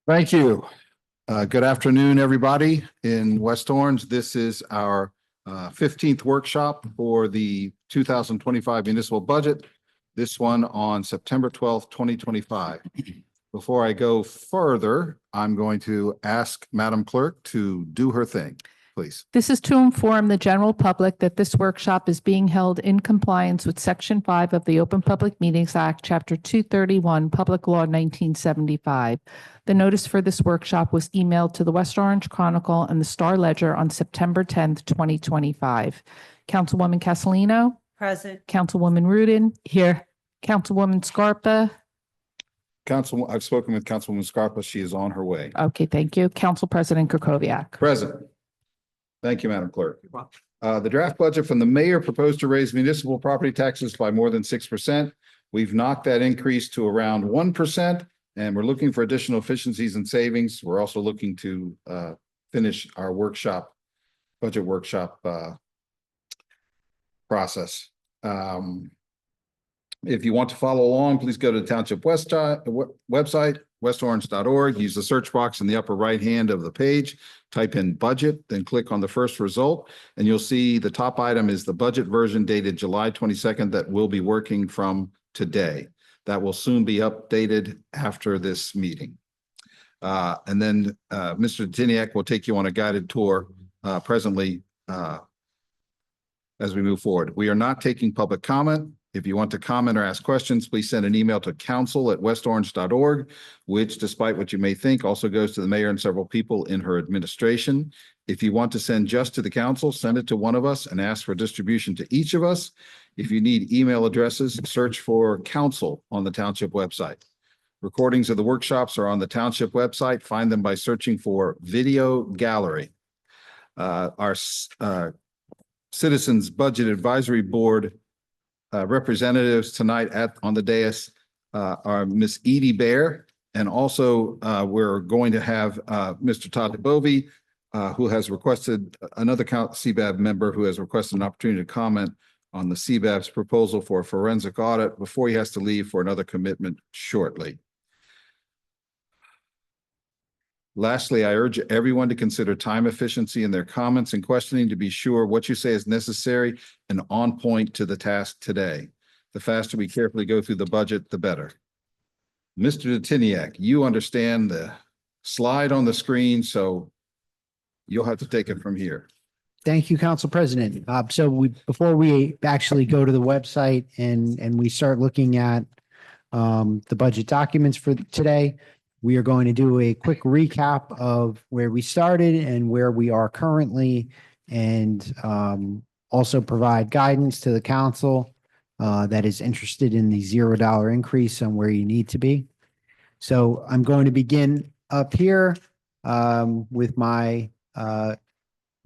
Thank you. Good afternoon, everybody in West Orange. This is our 15th workshop for the 2025 municipal budget. This one on September 12th, 2025. Before I go further, I'm going to ask Madam Clerk to do her thing, please. This is to inform the general public that this workshop is being held in compliance with Section 5 of the Open Public Meetings Act, Chapter 231, Public Law 1975. The notice for this workshop was emailed to the West Orange Chronicle and the Star Ledger on September 10th, 2025. Councilwoman Castellino? Present. Councilwoman Rudin? Here. Councilwoman Scarpa? I've spoken with Councilwoman Scarpa. She is on her way. Okay, thank you. Council President Kukoviac? Present. Thank you, Madam Clerk. The draft budget from the mayor proposed to raise municipal property taxes by more than 6%. We've knocked that increase to around 1%, and we're looking for additional efficiencies and savings. We're also looking to finish our budget workshop process. If you want to follow along, please go to the Township website, westorange.org. Use the search box in the upper right hand of the page. Type in budget, then click on the first result, and you'll see the top item is the budget version dated July 22nd that we'll be working from today. That will soon be updated after this meeting. And then Mr. Detiniak will take you on a guided tour presently as we move forward. We are not taking public comment. If you want to comment or ask questions, please send an email to council@westorange.org, which, despite what you may think, also goes to the mayor and several people in her administration. If you want to send just to the council, send it to one of us and ask for distribution to each of us. If you need email addresses, search for council on the township website. Recordings of the workshops are on the township website. Find them by searching for video gallery. Our Citizens Budget Advisory Board representatives tonight on the dais are Miss Edie Bear, and also we're going to have Mr. Todd Bovey, who has requested another CBAB member who has requested an opportunity to comment on the CBAB's proposal for a forensic audit before he has to leave for another commitment shortly. Lastly, I urge everyone to consider time efficiency in their comments and questioning to be sure what you say is necessary and on point to the task today. The faster we carefully go through the budget, the better. Mr. Detiniak, you understand the slide on the screen, so you'll have to take it from here. Thank you, Council President. Before we actually go to the website and we start looking at the budget documents for today, we are going to do a quick recap of where we started and where we are currently, and also provide guidance to the council that is interested in the $0 increase on where you need to be. So I'm going to begin up here with my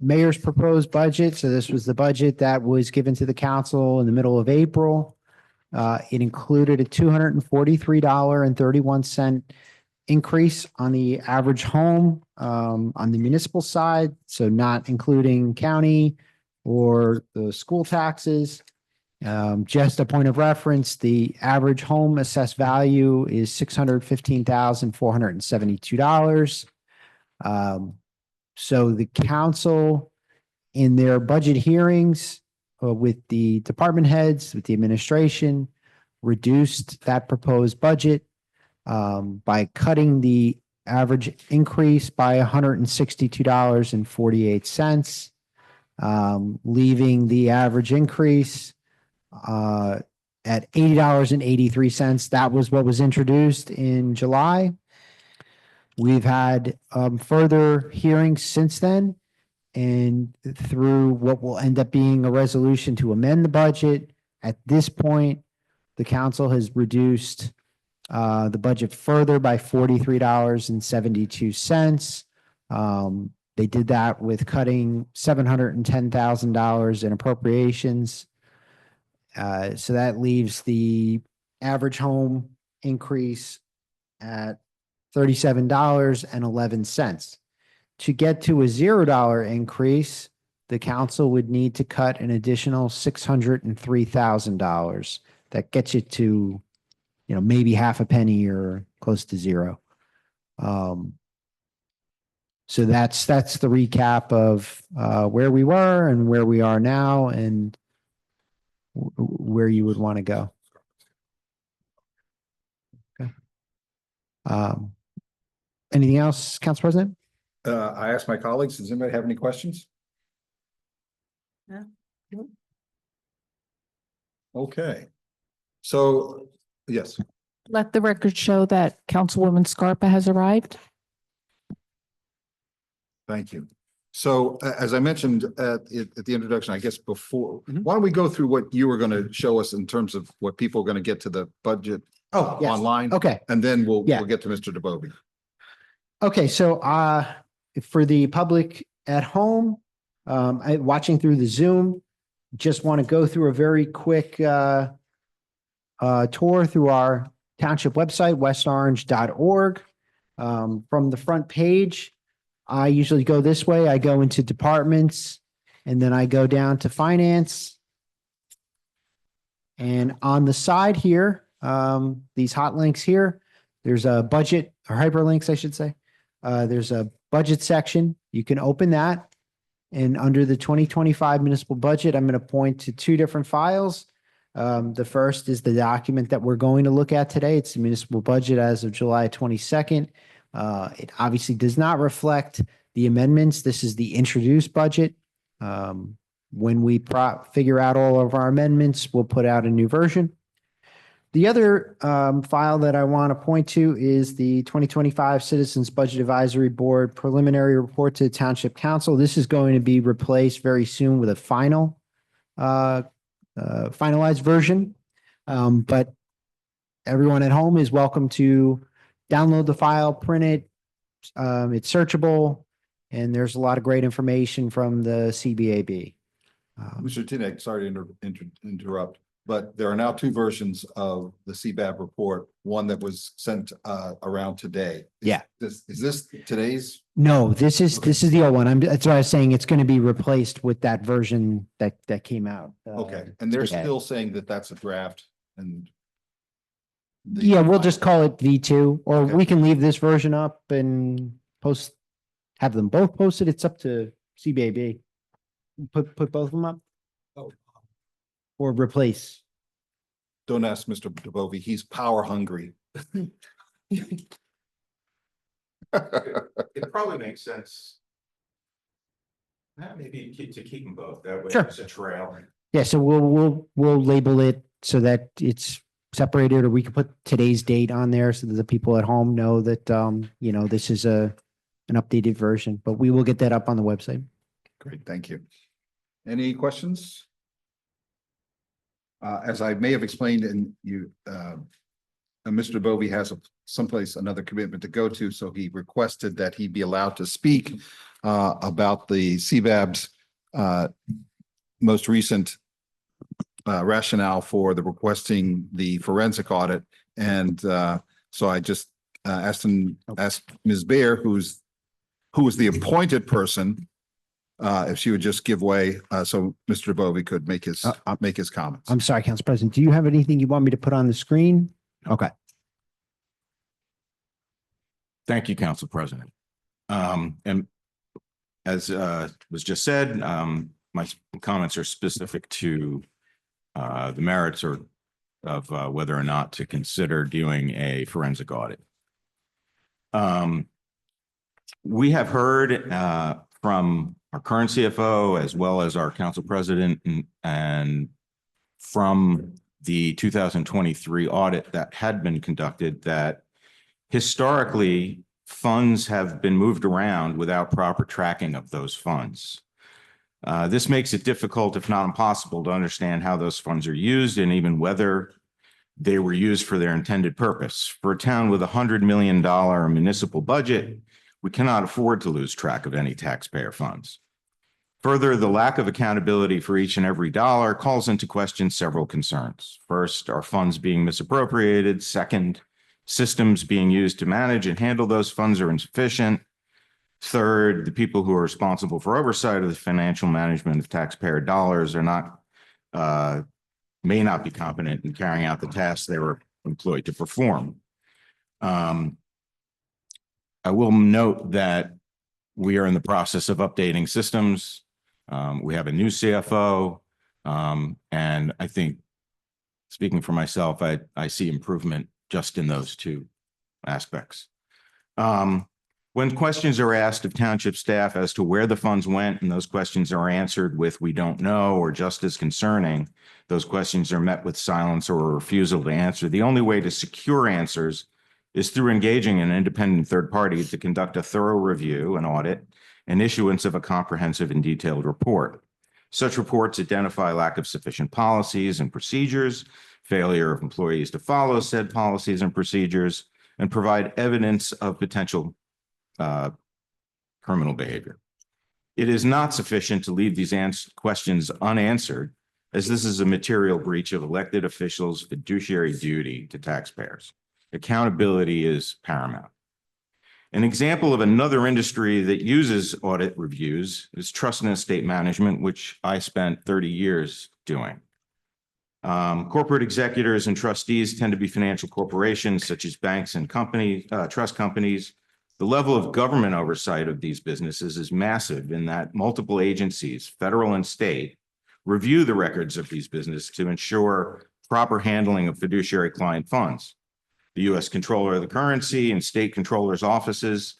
mayor's proposed budget. So this was the budget that was given to the council in the middle of April. It included a $243.31 increase on the average home on the municipal side, so not including county or the school taxes. Just a point of reference, the average home assessed value is $615,472. So the council, in their budget hearings with the department heads, with the administration, reduced that proposed budget by cutting the average increase by $162.48, leaving the average increase at $80.83. That was what was introduced in July. We've had further hearings since then, and through what will end up being a resolution to amend the budget. At this point, the council has reduced the budget further by $43.72. They did that with cutting $710,000 in appropriations. So that leaves the average home increase at $37.11. To get to a $0 increase, the council would need to cut an additional $603,000. That gets you to, maybe half a penny or close to zero. So that's the recap of where we were and where we are now and where you would want to go. Okay. Anything else, Council President? I asked my colleagues, does anybody have any questions? No. Okay. So, yes, Let the record show that Councilwoman Scarpa has arrived. thank you. So as I mentioned at the introduction, I guess before, Mhm. why don't we go through what you were going to show us in terms of what people are going to get to the budget Oh, yes. online? Okay. And then we'll Yeah. get to Mr. DeBovi. Okay, so for the public at home, watching through the Zoom, just want to go through a very quick tour through our township website, westorange.org. From the front page, I usually go this way. I go into departments and then I go down to finance. And on the side here, these hot links here, there's a budget or hyperlinks, I should say. There's a budget section. You can open that. And under the 2025 municipal budget, I'm going to point to two different files. The first is the document that we're going to look at today. It's the municipal budget as of July 22nd. It obviously does not reflect the amendments. This is the introduced budget. When we figure out all of our amendments, we'll put out a new version. The other file that I want to point to is the 2025 Citizens Budget Advisory Board preliminary report to the Township Council. This is going to be replaced very soon with a finalized version. But everyone at home is welcome to download the file, print it. It's searchable, and there's a lot of great information from the CBAB. Mr. Tinek, sorry to interrupt, but there are now two versions of the CBAB report, one that was sent around today. Yeah. Is this today's? No, this is the old one. That's why I was saying it's going to be replaced with that version that came out. Okay, and they're today. still saying that that's a draft and. Yeah, we'll just call it V2, or Okay. we can leave this version up and have them both posted. It's up to CBAB. Put both of them up. Oh. Or replace. Don't ask Mr. DeBovi, he's power hungry. It probably makes sense. Maybe to keep them both, that way Sure. it's a trail. Yeah, so we'll label it so that it's separated, or we can put today's date on there so that the people at home know that this is an updated version, but we will get that up on the website. Great, thank you. Any questions? As I may have explained, and Mr. DeBovi has another commitment to go to, so he requested that he be allowed to speak about the CBAB's most recent rationale for the requesting the forensic audit. And so I just asked Ms. Baer, who was the appointed person, if she would just give way, so Mr. DeBovi could make his comments. I'm sorry, Council President, do you have anything you want me to put on the screen? Okay. Thank you, Council President. And as was just said, my comments are specific to the merits of whether or not to consider doing a forensic audit. We have heard from our current CFO as well as our council president and from the 2023 audit that had been conducted that historically funds have been moved around without proper tracking of those funds. This makes it difficult, if not impossible, to understand how those funds are used and even whether they were used for their intended purpose. For a town with $100 million municipal budget, we cannot afford to lose track of any taxpayer funds. Further, the lack of accountability for each and every dollar calls into question several concerns. First, are funds being misappropriated? Second, systems being used to manage and handle those funds are insufficient. Third, the people who are responsible for oversight of the financial management of taxpayer dollars are not, may not be competent in carrying out the tasks they were employed to perform. I will note that we are in the process of updating systems. We have a new CFO. And I think, speaking for myself, I see improvement just in those two aspects. When questions are asked of township staff as to where the funds went, and those questions are answered with "we don't know," or just as concerning, those questions are met with silence or a refusal to answer. The only way to secure answers is through engaging an independent third party to conduct a thorough review and audit and issuance of a comprehensive and detailed report. Such reports identify lack of sufficient policies and procedures, failure of employees to follow said policies and procedures, and provide evidence of potential criminal behavior. It is not sufficient to leave these questions unanswered, as this is a material breach of elected officials' fiduciary duty to taxpayers. Accountability is paramount. An example of another industry that uses audit reviews is trust and estate management, which I spent 30 years doing. Corporate executors and trustees tend to be financial corporations such as banks and trust companies. The level of government oversight of these businesses is massive in that multiple agencies, federal and state, review the records of these businesses to ensure proper handling of fiduciary client funds. The U.S. Comptroller of the Currency and state controllers' offices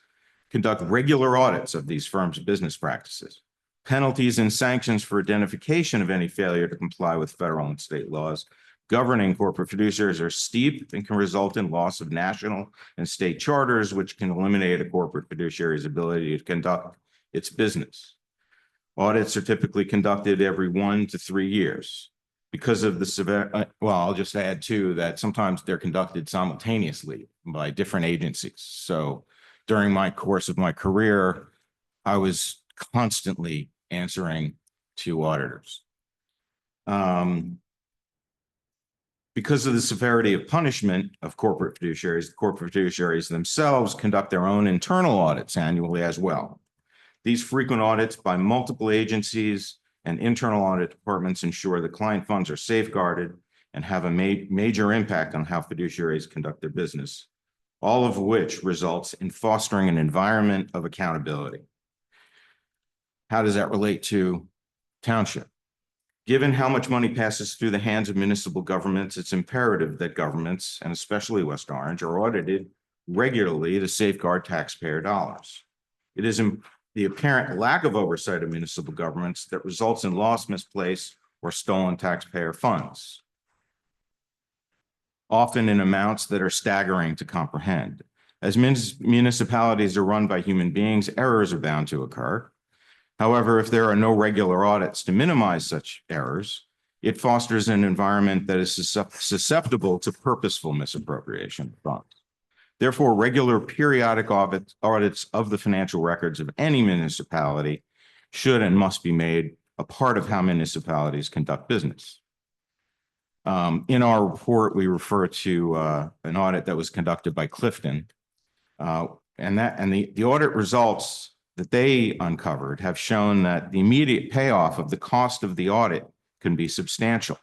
conduct regular audits of these firms' business practices. Penalties and sanctions for identification of any failure to comply with federal and state laws governing corporate fiduciaries are steep and can result in loss of national and state charters, which can eliminate a corporate fiduciary's ability to conduct its business. Audits are typically conducted every 1 to 3 years. Because of the severe, I'll just add too that sometimes they're conducted simultaneously by different agencies. So during my course of my career, I was constantly answering to auditors. Because of the severity of punishment of corporate fiduciaries, the corporate fiduciaries themselves conduct their own internal audits annually as well. These frequent audits by multiple agencies and internal audit departments ensure the client funds are safeguarded and have a major impact on how fiduciaries conduct their business, all of which results in fostering an environment of accountability. How does that relate to township? Given how much money passes through the hands of municipal governments, it's imperative that governments, and especially West Orange, are audited regularly to safeguard taxpayer dollars. It is the apparent lack of oversight of municipal governments that results in lost, misplaced, or stolen taxpayer funds, often in amounts that are staggering to comprehend. As municipalities are run by human beings, errors are bound to occur. However, if there are no regular audits to minimize such errors, it fosters an environment that is susceptible to purposeful misappropriation of funds. Therefore, regular periodic audits of the financial records of any municipality should and must be made a part of how municipalities conduct business. In our report, we refer to an audit that was conducted by Clifton, and the audit results that they uncovered have shown that the immediate payoff of the cost of the audit can be substantial.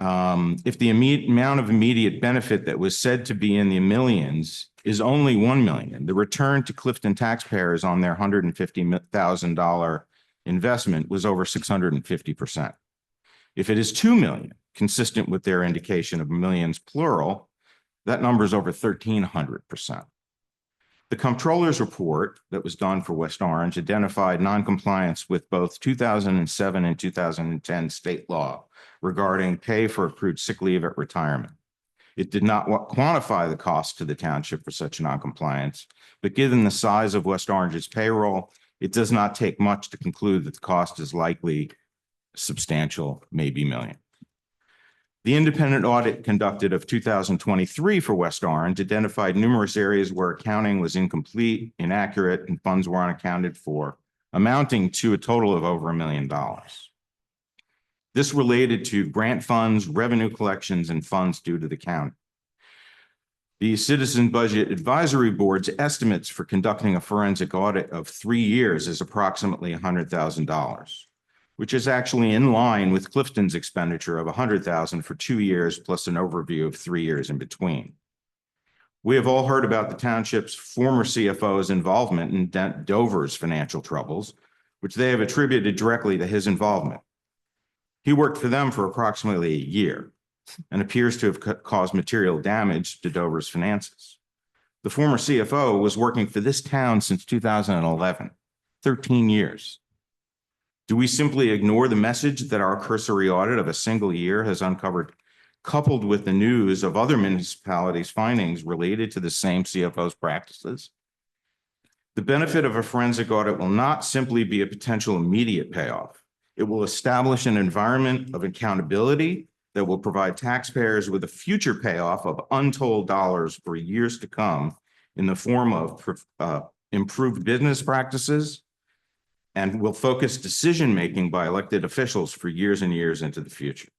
If the amount of immediate benefit that was said to be in the millions is only $1 million, the return to Clifton taxpayers on their $150,000 investment was over 650%. If it is $2 million, consistent with their indication of millions plural, that number is over 1,300%. The Comptroller's report that was done for West Orange identified noncompliance with both 2007 and 2010 state law regarding pay for accrued sick leave at retirement. It did not quantify the cost to the township for such noncompliance, but given the size of West Orange's payroll, it does not take much to conclude that the cost is likely substantial, maybe million. The independent audit conducted of 2023 for West Orange identified numerous areas where accounting was incomplete, inaccurate, and funds were unaccounted for, amounting to a total of over $1 million. This related to grant funds, revenue collections, and funds due to the county. The Citizen Budget Advisory Board's estimates for conducting a forensic audit of 3 years is approximately $100,000. Which is actually in line with Clifton's expenditure of $100,000 for 2 years, plus an overview of 3 years in between. We have all heard about the township's former CFO's involvement in Dover's financial troubles, which they have attributed directly to his involvement. He worked for them for approximately a year and appears to have caused material damage to Dover's finances. The former CFO was working for this town since 2011, 13 years. Do we simply ignore the message that our cursory audit of a single year has uncovered, coupled with the news of other municipalities' findings related to the same CFO's practices? The benefit of a forensic audit will not simply be a potential immediate payoff. It will establish an environment of accountability that will provide taxpayers with a future payoff of untold dollars for years to come in the form of improved business practices, and will focus decision-making by elected officials for years and years into the future.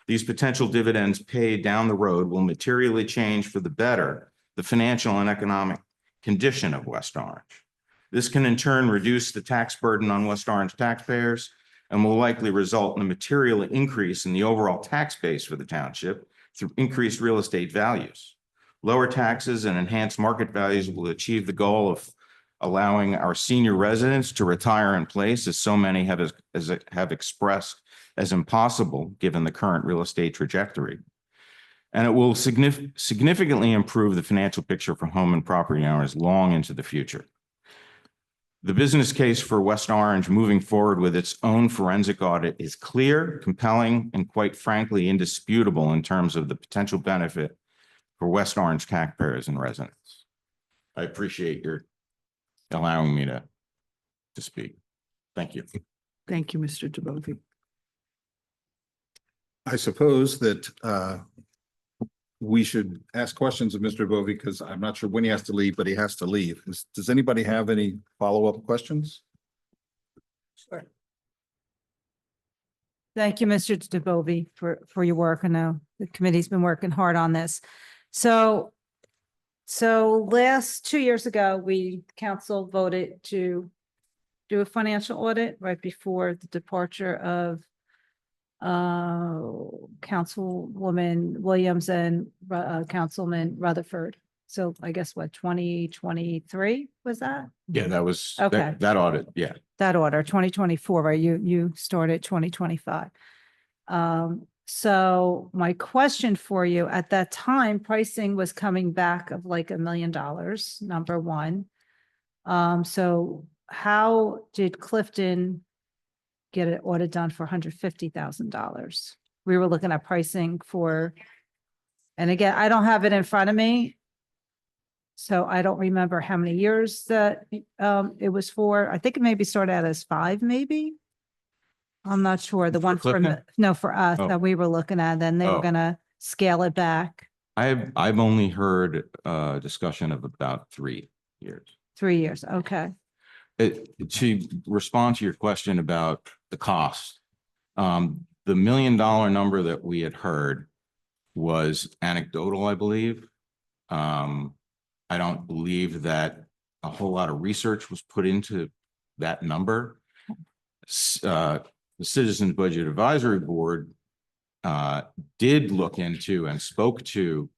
These potential dividends paid down the road will materially change for the better the financial and economic condition of West Orange. This can in turn reduce the tax burden on West Orange taxpayers and will likely result in a material increase in the overall tax base for the township through increased real estate values. Lower taxes and enhanced market values will achieve the goal of allowing our senior residents to retire in place, as so many have expressed as impossible given the current real estate trajectory. And it will significantly improve the financial picture for home and property owners long into the future. The business case for West Orange moving forward with its own forensic audit is clear, compelling, and quite frankly, indisputable in terms of the potential benefit for West Orange taxpayers and residents. I appreciate your allowing me to speak. Thank you. Thank you, Mr. DeBovi. I suppose that we should ask questions of Mr. Bovee because I'm not sure when he has to leave, but he has to leave. Does anybody have any follow-up questions? Sure. Thank you, Mr. DeBovi, for your work. I know the committee's been working hard on this. So last 2 years ago, council voted to do a financial audit right before the departure of Councilwoman Williams and Councilman Rutherford. So I guess what, 2023 was that? Yeah, that was Okay. that audit. Yeah. That order, 2024, right? You started 2025. So my question for you, at that time, pricing was coming back of like $1 million, number one. So how did Clifton get an audit done for $150,000? We were looking at pricing for, and again, I don't have it in front of me, so I don't remember how many years that it was for. I think it maybe started out as 5, maybe. I'm not sure. The one for, Clifton? no, for us Oh. that we were looking at, then they were Oh. gonna scale it back I've only heard discussion of about 3 years. 3 years. Okay. To respond to your question about the cost, the $1 million number that we had heard was anecdotal, I believe. I don't believe that a whole lot of research was put into that number. The Citizens Budget Advisory Board did look into and spoke to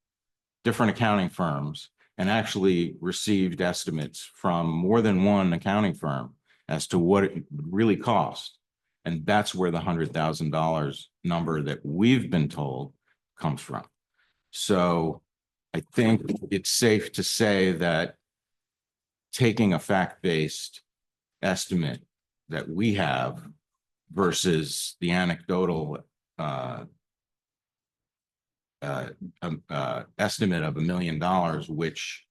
different accounting firms and actually received estimates from more than one accounting firm as to what it would really cost. And that's where the $100,000 number that we've been told comes from. So I think it's safe to say that taking a fact-based estimate that we have versus the anecdotal estimate of $1 million, which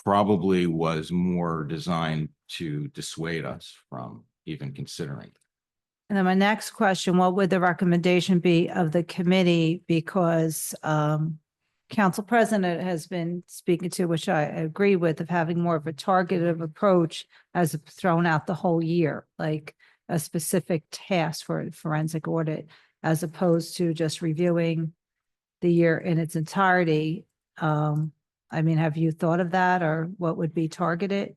probably was more designed to dissuade us from even considering. And then my next question, what would the recommendation be of the committee? Because Council President has been speaking to, which I agree with, of having more of a targeted approach as thrown out the whole year, like a specific task for a forensic audit, as opposed to just reviewing the year in its entirety. I mean, have you thought of that, or what would be targeted?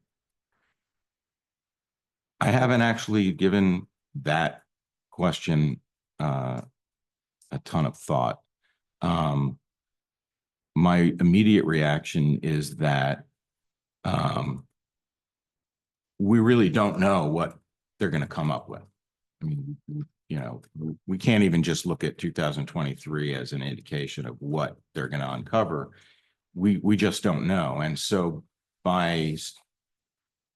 I haven't actually given that question a ton of thought. my immediate reaction is that we really don't know what they're going to come up with. I mean, you know, we can't even just look at 2023 as an indication of what they're going to uncover. We just don't know. And so by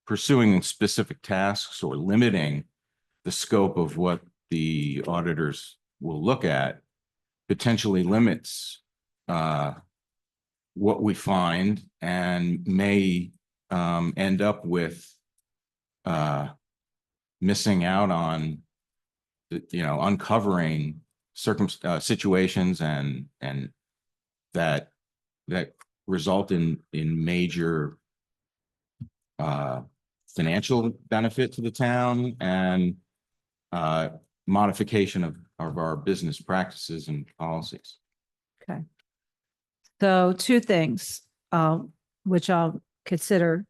pursuing specific tasks or limiting the scope of what the auditors will look at potentially limits what we find and may end up with missing out on, you know, uncovering situations and that result in major financial benefit to the town and modification of our business practices and policies. Okay. So two things, which I'll consider,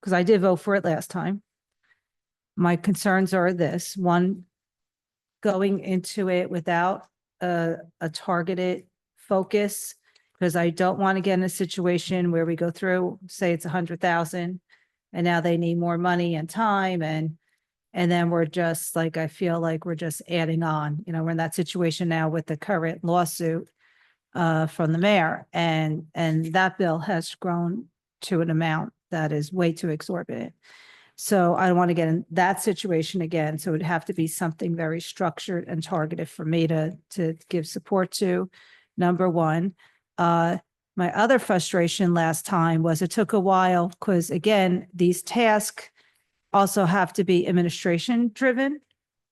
because I did vote for it last time. My concerns are this: one, going into it without a targeted focus, because I don't want to get in a situation where we go through, say it's 100,000, and now they need more money and time, and then we're just like, I feel like we're just adding on. You know, we're in that situation now with the current lawsuit from the mayor, and that bill has grown to an amount that is way too exorbitant. So I don't want to get in that situation again. So it'd have to be something very structured and targeted for me to give support to. Number one. My other frustration last time was it took a while because, again, these tasks also have to be administration driven,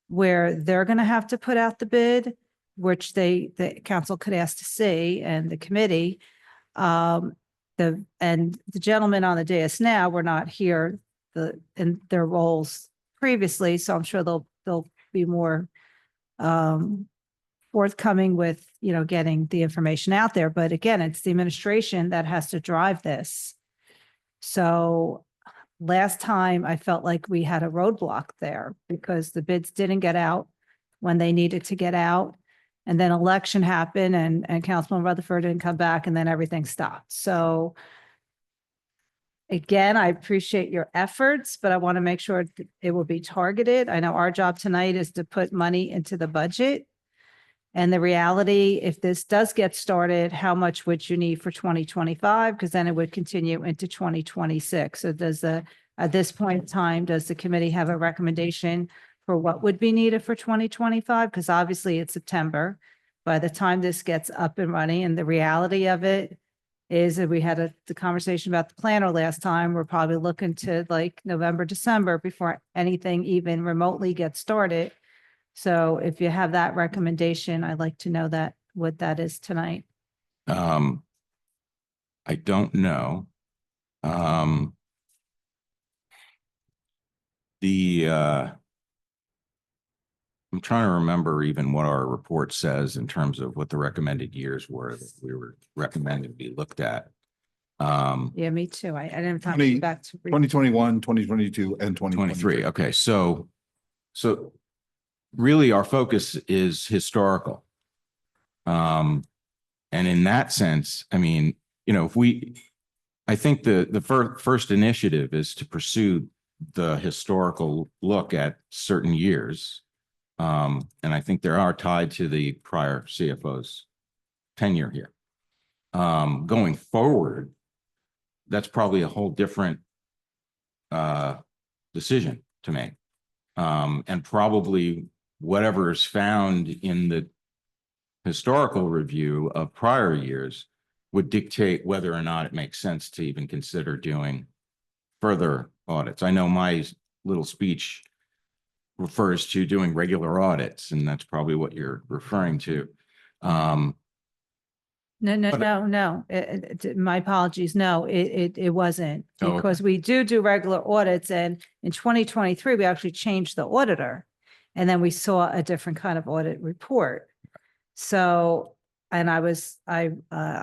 where they're going to have to put out the bid, which the council could ask to see, and the committee. And the gentlemen on the dais now were not here in their roles previously, so I'm sure they'll be more forthcoming with, you know, getting the information out there. But again, it's the administration that has to drive this. So last time I felt like we had a roadblock there because the bids didn't get out when they needed to get out. And then election happened and Councilman Rutherford didn't come back, and then everything stopped. So again, I appreciate your efforts, but I want to make sure it will be targeted. I know our job tonight is to put money into the budget. And the reality, if this does get started, how much would you need for 2025? Because then it would continue into 2026. So at this point in time, does the committee have a recommendation for what would be needed for 2025? Because obviously it's September by the time this gets up and running. And the reality of it is that we had the conversation about the planner last time. We're probably looking to like November, December before anything even remotely gets started. So if you have that recommendation, I'd like to know what that is tonight. I don't know. I'm trying to remember even what our report says in terms of what the recommended years were that we were recommended to be looked at. Yeah, me too. I didn't have time to go back to. 2021, 2022, and 23. Okay, so really our focus is historical. And in that sense, I mean, you know, I think the first initiative is to pursue the historical look at certain years. And I think there are tied to the prior CFO's tenure here. Going forward, that's probably a whole different decision to make. And probably whatever is found in the historical review of prior years would dictate whether or not it makes sense to even consider doing further audits. I know my little speech refers to doing regular audits, and that's probably what you're referring to. No. My apologies. No, it wasn't, Oh, okay. because we do regular audits, and in 2023, we actually changed the auditor. And then we saw a different kind of audit report. So, and I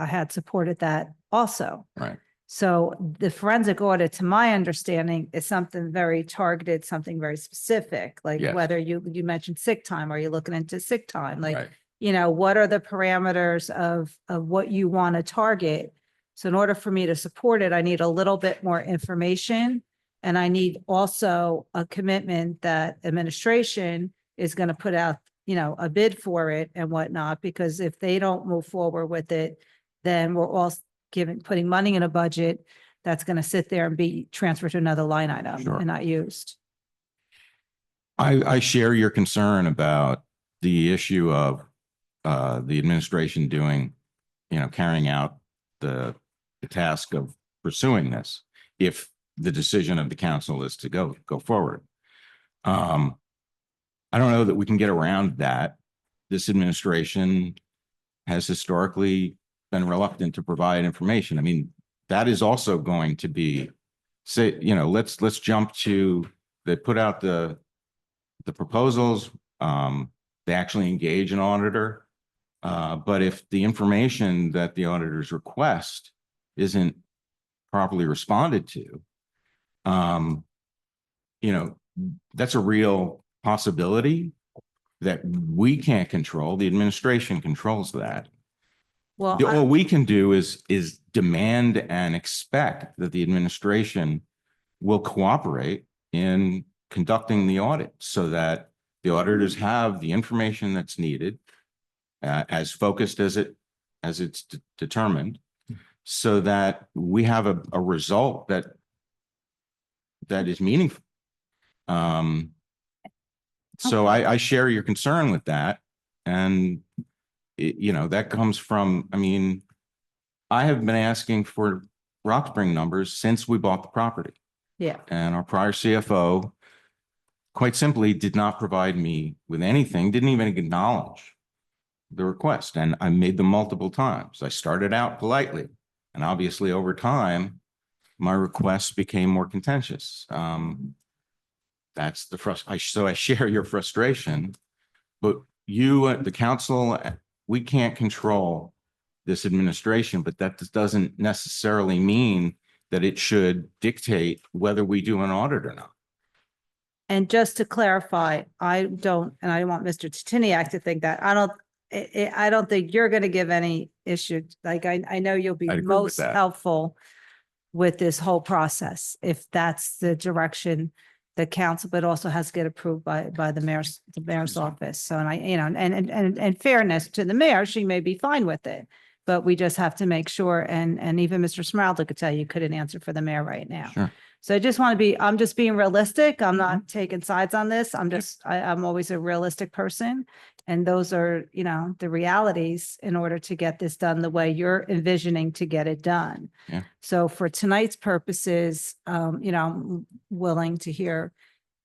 had supported that also. Right. So the forensic audit, to my understanding, is something very targeted, something very specific, like Yes. whether you mentioned sick time, are you looking into sick time? Like Right. what are the parameters of what you want to target? So in order for me to support it, I need a little bit more information. And I need also a commitment that administration is going to put out, a bid for it and whatnot, because if they don't move forward with it, then we're all putting money in a budget that's going to sit there and be transferred to another line item Sure. and not used. I share your concern about the issue of the administration doing, carrying out the task of pursuing this, if the decision of the council is to go forward. I don't know that we can get around that. This administration has historically been reluctant to provide information. I mean, that is also going to be, say, let's jump to, they put out the proposals, they actually engage an auditor. But if the information that the auditors request isn't properly responded to, that's a real possibility that we can't control. The administration controls that. Well, All we can do is demand and expect that the administration will cooperate in conducting the audit so that the auditors have the information that's needed, as focused as it's determined, so that we have a result that is meaningful. So I share your concern with that. And, that comes from, I have been asking for Rock Spring numbers since we bought the property. yeah. And our prior CFO quite simply did not provide me with anything, didn't even acknowledge the request. And I made them multiple times. I started out politely, and obviously over time, my requests became more contentious. That's so I share your frustration, but you, the council, we can't control this administration, but that doesn't necessarily mean that it should dictate whether we do an audit or not. And just to clarify, I don't want Mr. Titiniak to think that, I don't think you're going to give any issue. Like, I know you'll be I'd agree with most that. helpful with this whole process, if that's the direction the council, but also has to get approved by the mayor's office. So, and and fairness to the mayor, she may be fine with it, but we just have to make sure. And even Mr. Smeralda could tell you couldn't answer for the mayor right now. Sure. So I just want to I'm just being realistic. I'm not taking sides on this. I'm always a realistic person. And those are, the realities in order to get this done the way you're envisioning to get it done. Yeah. So for tonight's purposes, I'm willing to hear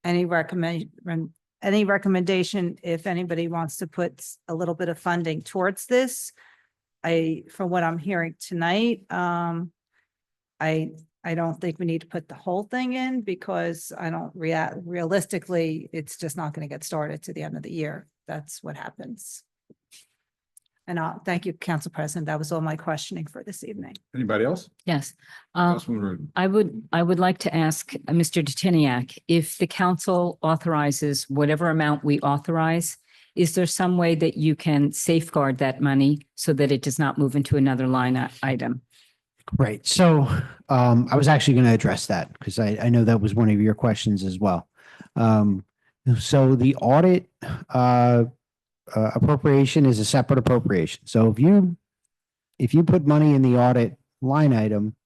any recommendation if anybody wants to put a little bit of funding towards this. From what I'm hearing tonight, I don't think we need to put the whole thing in, because I don't realistically, it's just not going to get started to the end of the year. That's what happens. And thank you, Council President. That was all my questioning for this evening. Anybody else? Yes. Councilman Rudin. I would like to ask Mr. Detiniak, if the council authorizes whatever amount we authorize, is there some way that you can safeguard that money so that it does not move into another line item? Right. So I was actually going to address that because I know that was one of your questions as well. So the audit appropriation is a separate appropriation. So if you put money in the audit line item,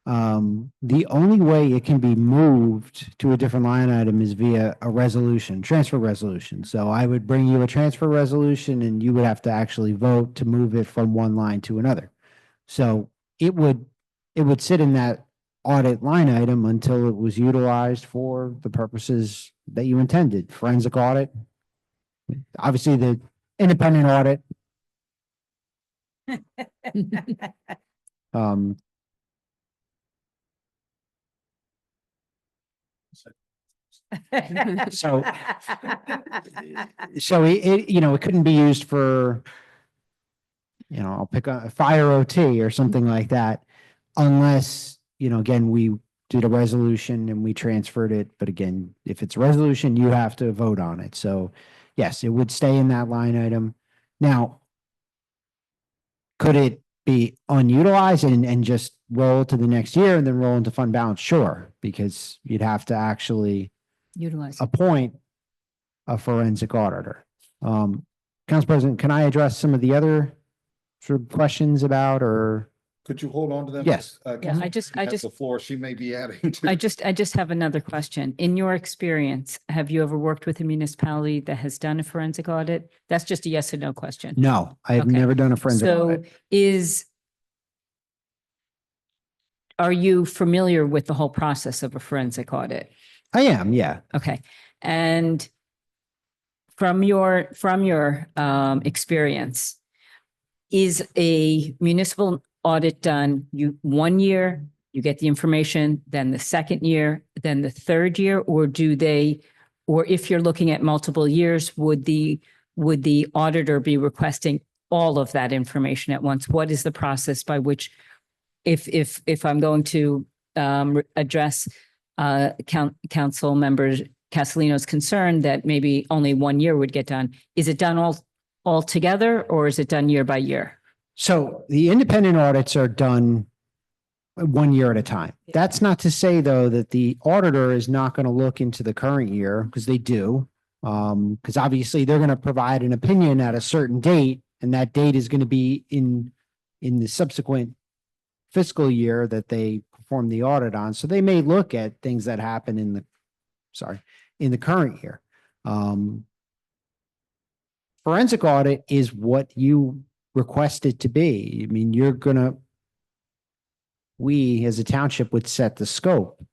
the only way it can be moved to a different line item is via a resolution, transfer resolution. So I would bring you a transfer resolution and you would have to actually vote to move it from one line to another. So it would sit in that audit line item until it was utilized for the purposes that you intended. Forensic audit, obviously the independent audit. So it couldn't be used for, I'll pick a fire OT or something like that, unless, again, we did a resolution and we transferred it. But again, if it's a resolution, you have to vote on it. So yes, it would stay in that line item. Now, could it be unutilized and just roll to the next year and then roll into fund balance? Sure, because you'd have to actually Utilize. appoint a forensic auditor. Council President, can I address some of the other sort of questions about or? Could you hold on to them? Yes. Yeah, I just, The floor, she may be adding to. I just have another question. In your experience, have you ever worked with a municipality that has done a forensic audit? That's just a yes or no question. No, I have Okay. never done a forensic So audit. are you familiar with the whole process of a forensic audit? I am, yeah. Okay. And from your experience, is a municipal audit done, 1 year, you get the information, then the second year, then the third year, or or if you're looking at multiple years, would the auditor be requesting all of that information at once? What is the process by which, if I'm going to address council members Castellino's concern that maybe only 1 year would get done, is it done all together, or is it done year by year? So the independent audits are done 1 year at a time. That's not to say, though, that the auditor is not going to look into the current year, because they do. Because obviously they're going to provide an opinion at a certain date, and that date is going to be in the subsequent fiscal year that they perform the audit on. So they may look at things that happen in the current year. Forensic audit is what you request it to be. I mean, we as a township would set the scope.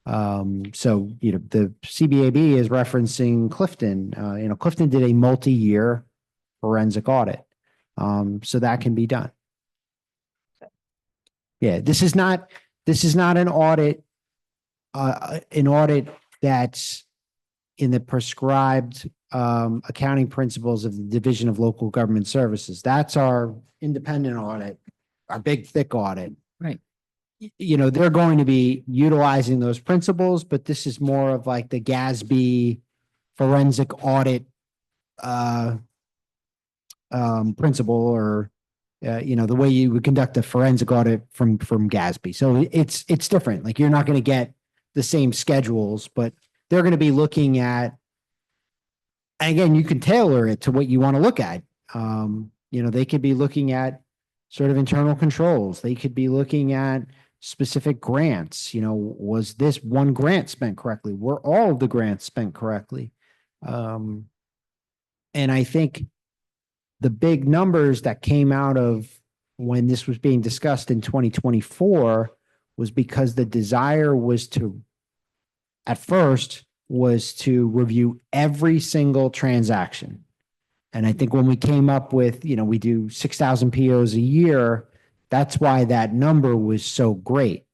So, the CBAB is referencing Clifton. Clifton did a multi-year forensic audit. So that can be done. Yeah, this is not an audit that's in the prescribed accounting principles of the Division of Local Government Services. That's our independent audit, our big, thick audit. Right. They're going to be utilizing those principles, but this is more of like the GASB forensic audit principle, or the way you would conduct a forensic audit from GASB. So it's different. Like, you're not going to get the same schedules, but they're going to be looking at, and again, you can tailor it to what you want to look at. They could be looking at sort of internal controls. They could be looking at specific grants. Was this one grant spent correctly? Were all of the grants spent correctly? And I think the big numbers that came out of when this was being discussed in 2024 was because the desire was at first review every single transaction. And I think when we came up with, we do 6,000 POs a year, that's why that number was so great.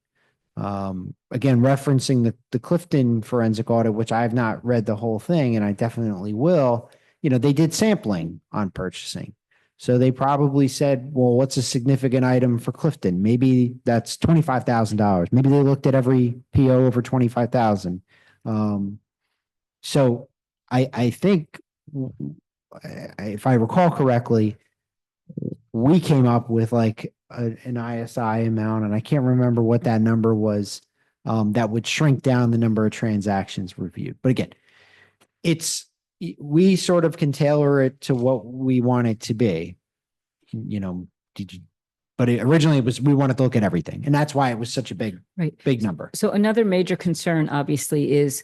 Again, referencing the Clifton forensic audit, which I have not read the whole thing, and I definitely will. They did sampling on purchasing. So they probably said, well, what's a significant item for Clifton? Maybe that's $25,000. Maybe they looked at every PO over 25,000. So I think, if I recall correctly, we came up with like an ISI amount, and I can't remember what that number was, that would shrink down the number of transactions reviewed. But again, we sort of can tailor it to what we want it to be. But originally we wanted to look at everything, and that's why it was such a big number. So another major concern, obviously, is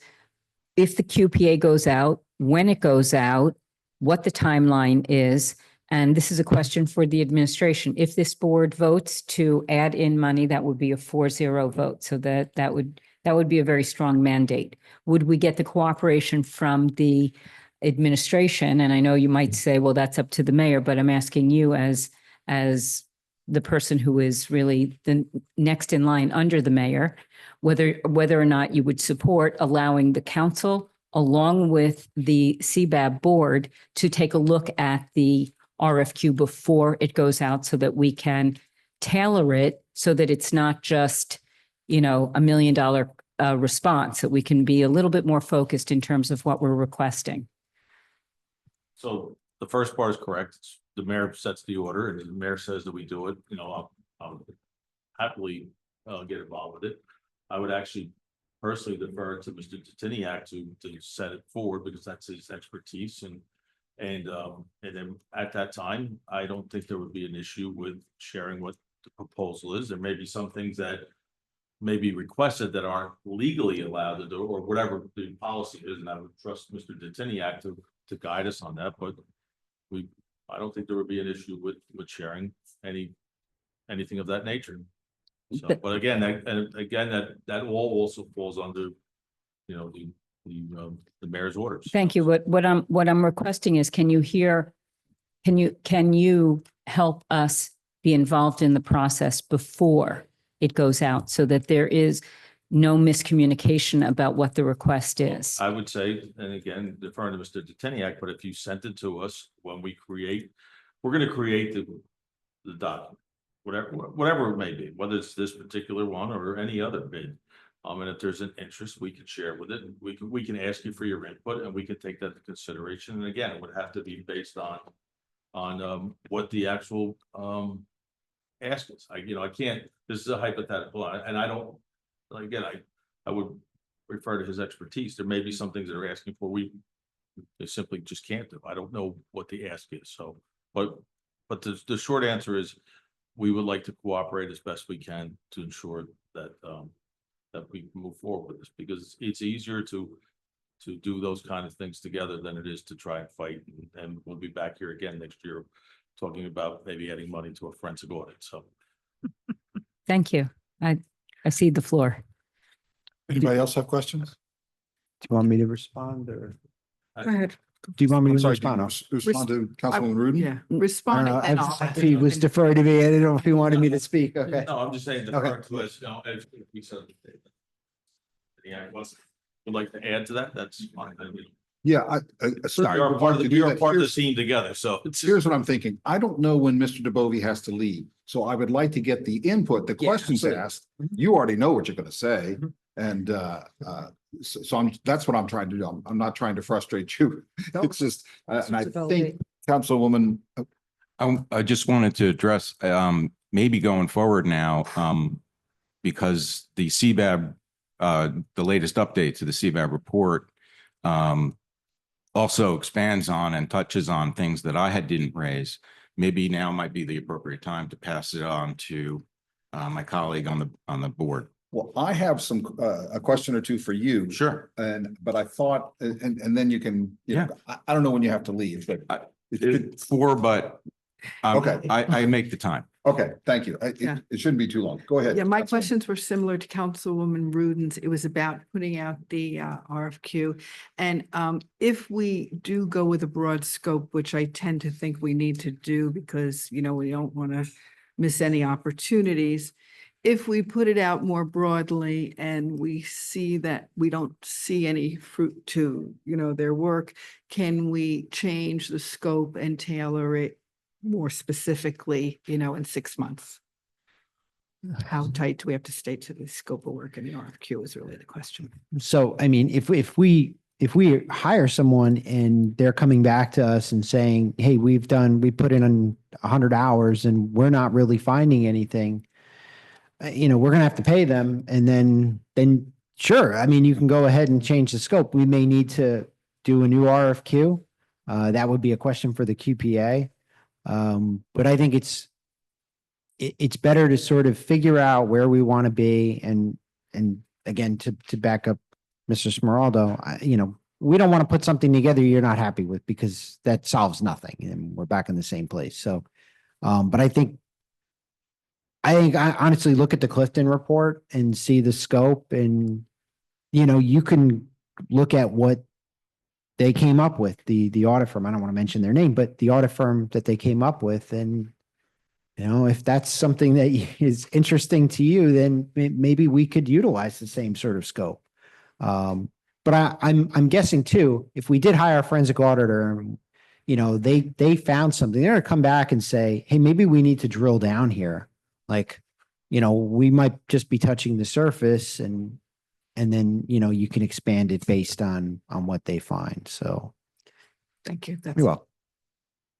if the QPA goes out, when it goes out, what the timeline is. And this is a question for the administration. If this board votes to add in money, that would be a 4-0 vote. So that would be a very strong mandate. Would we get the cooperation from the administration? And I know you might say, well, that's up to the mayor, but I'm asking you as the person who is really the next in line under the mayor, whether or not you would support allowing the council along with the CBAB board to take a look at the RFQ before it goes out, so that we can tailor it so that it's not just, $1 million response, that we can be a little bit more focused in terms of what we're requesting. So the first part is correct. It's the mayor sets the order and the mayor says that we do it, I'll happily get involved with it. I would actually personally defer to Mr. Titiniak to set it forward because that's his expertise and then at that time, I don't think there would be an issue with sharing what the proposal is. There may be some things that may be requested that aren't legally allowed to do, or whatever the policy is, and I would trust Mr. Titiniak to guide us on that, but I don't think there would be an issue with sharing anything of that nature. So, but again, that all also falls under, the mayor's orders. Thank you. What I'm requesting is, can you help us be involved in the process before it goes out so that there is no miscommunication about what the request is? I would say, and again, deferring to Mr. Titiniak, but if you sent it to us when we're going to create the document, whatever it may be, whether it's this particular one or any other bid. And if there's an interest, we can share with it. We can ask you for your input and we can take that into consideration. And again, it would have to be based on what the actual ask is. I can't, this is a hypothetical and I don't, again, I would refer to his expertise. There may be some things that are asking for, they simply just can't do. I don't know what the ask is. So, but the short answer is we would like to cooperate as best we can to ensure that that we move forward with this, because it's easier to do those kind of things together than it is to try and fight. And we'll be back here again next year talking about maybe adding money to a forensic audit. So. Thank you. I cede the floor. Anybody else have questions? Do you want me to respond or Go ahead. do you want me I'm to sorry, do you respond? respond to Councilwoman Rudin? Yeah, responding. then I'll- If he was deferred to me, I didn't know if he wanted me to speak. Okay. No, I'm just saying, defer to us, as we said. Yeah, would like to add to that, that's fine. Yeah, I We certainly are would part like of to the, do we are that. part of the Here's- team together, so. Here's what I'm thinking. I don't know when Mr. DeBovi has to leave, so I would like to get the input, the Yeah, questions absolutely. asked. You already know what you're gonna say. Mhm. And so that's what I'm trying to do. I'm not trying to frustrate you. No. It's just, and I Mr. think Councilwoman, I just wanted to address, maybe going forward now, because the CBAB, the latest update to the CBAB report, also expands on and touches on things that I didn't raise. Maybe now might be the appropriate time to pass it on to my colleague on the board. well, I have a question or two for you. Sure. But I thought, and then you can, I don't know when you have to leave, but. it could- Four, but Okay. I make the time. Okay, thank you. Yeah. It shouldn't be too long. Go ahead. Yeah, my Councilwoman. questions were similar to Councilwoman Rudin's. It was about putting out the RFQ. And if we do go with a broad scope, which I tend to think we need to do because, we don't want to miss any opportunities. If we put it out more broadly and we see that we don't see any fruit to, their work, can we change the scope and tailor it more specifically, in 6 months? How tight do we have to stay to the scope of work in the RFQ is really the question. So, I mean, if we hire someone and they're coming back to us and saying, hey, we put in 100 hours and we're not really finding anything, we're going to have to pay them. And then sure. I mean, you can go ahead and change the scope. We may need to do a new RFQ. That would be a question for the QPA. But I think it's better to sort of figure out where we want to be. And again, to back up Mr. Smeraldo, we don't want to put something together you're not happy with because that solves nothing and we're back in the same place. So, but I think I honestly look at the Clifton report and see the scope and, you can look at what they came up with, the audit firm. I don't want to mention their name, but the audit firm that they came up with. And, if that's something that is interesting to you, then maybe we could utilize the same sort of scope. But I'm guessing too, if we did hire a forensic auditor, they found something, they're going to come back and say, hey, maybe we need to drill down here. Like, we might just be touching the surface and then, you can expand it based on what they find. So Thank you. That's you're welcome.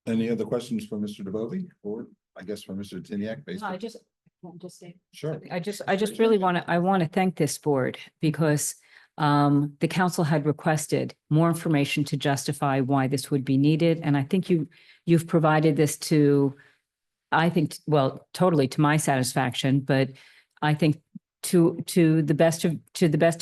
Any other questions for Mr. DeBovi or I guess for Mr. Tiniak based? No, on- I'm just saying. Sure. I just really I want to thank this board because the council had requested more information to justify why this would be needed. And I think you've provided this to, I think, well, totally to my satisfaction, but I think to the best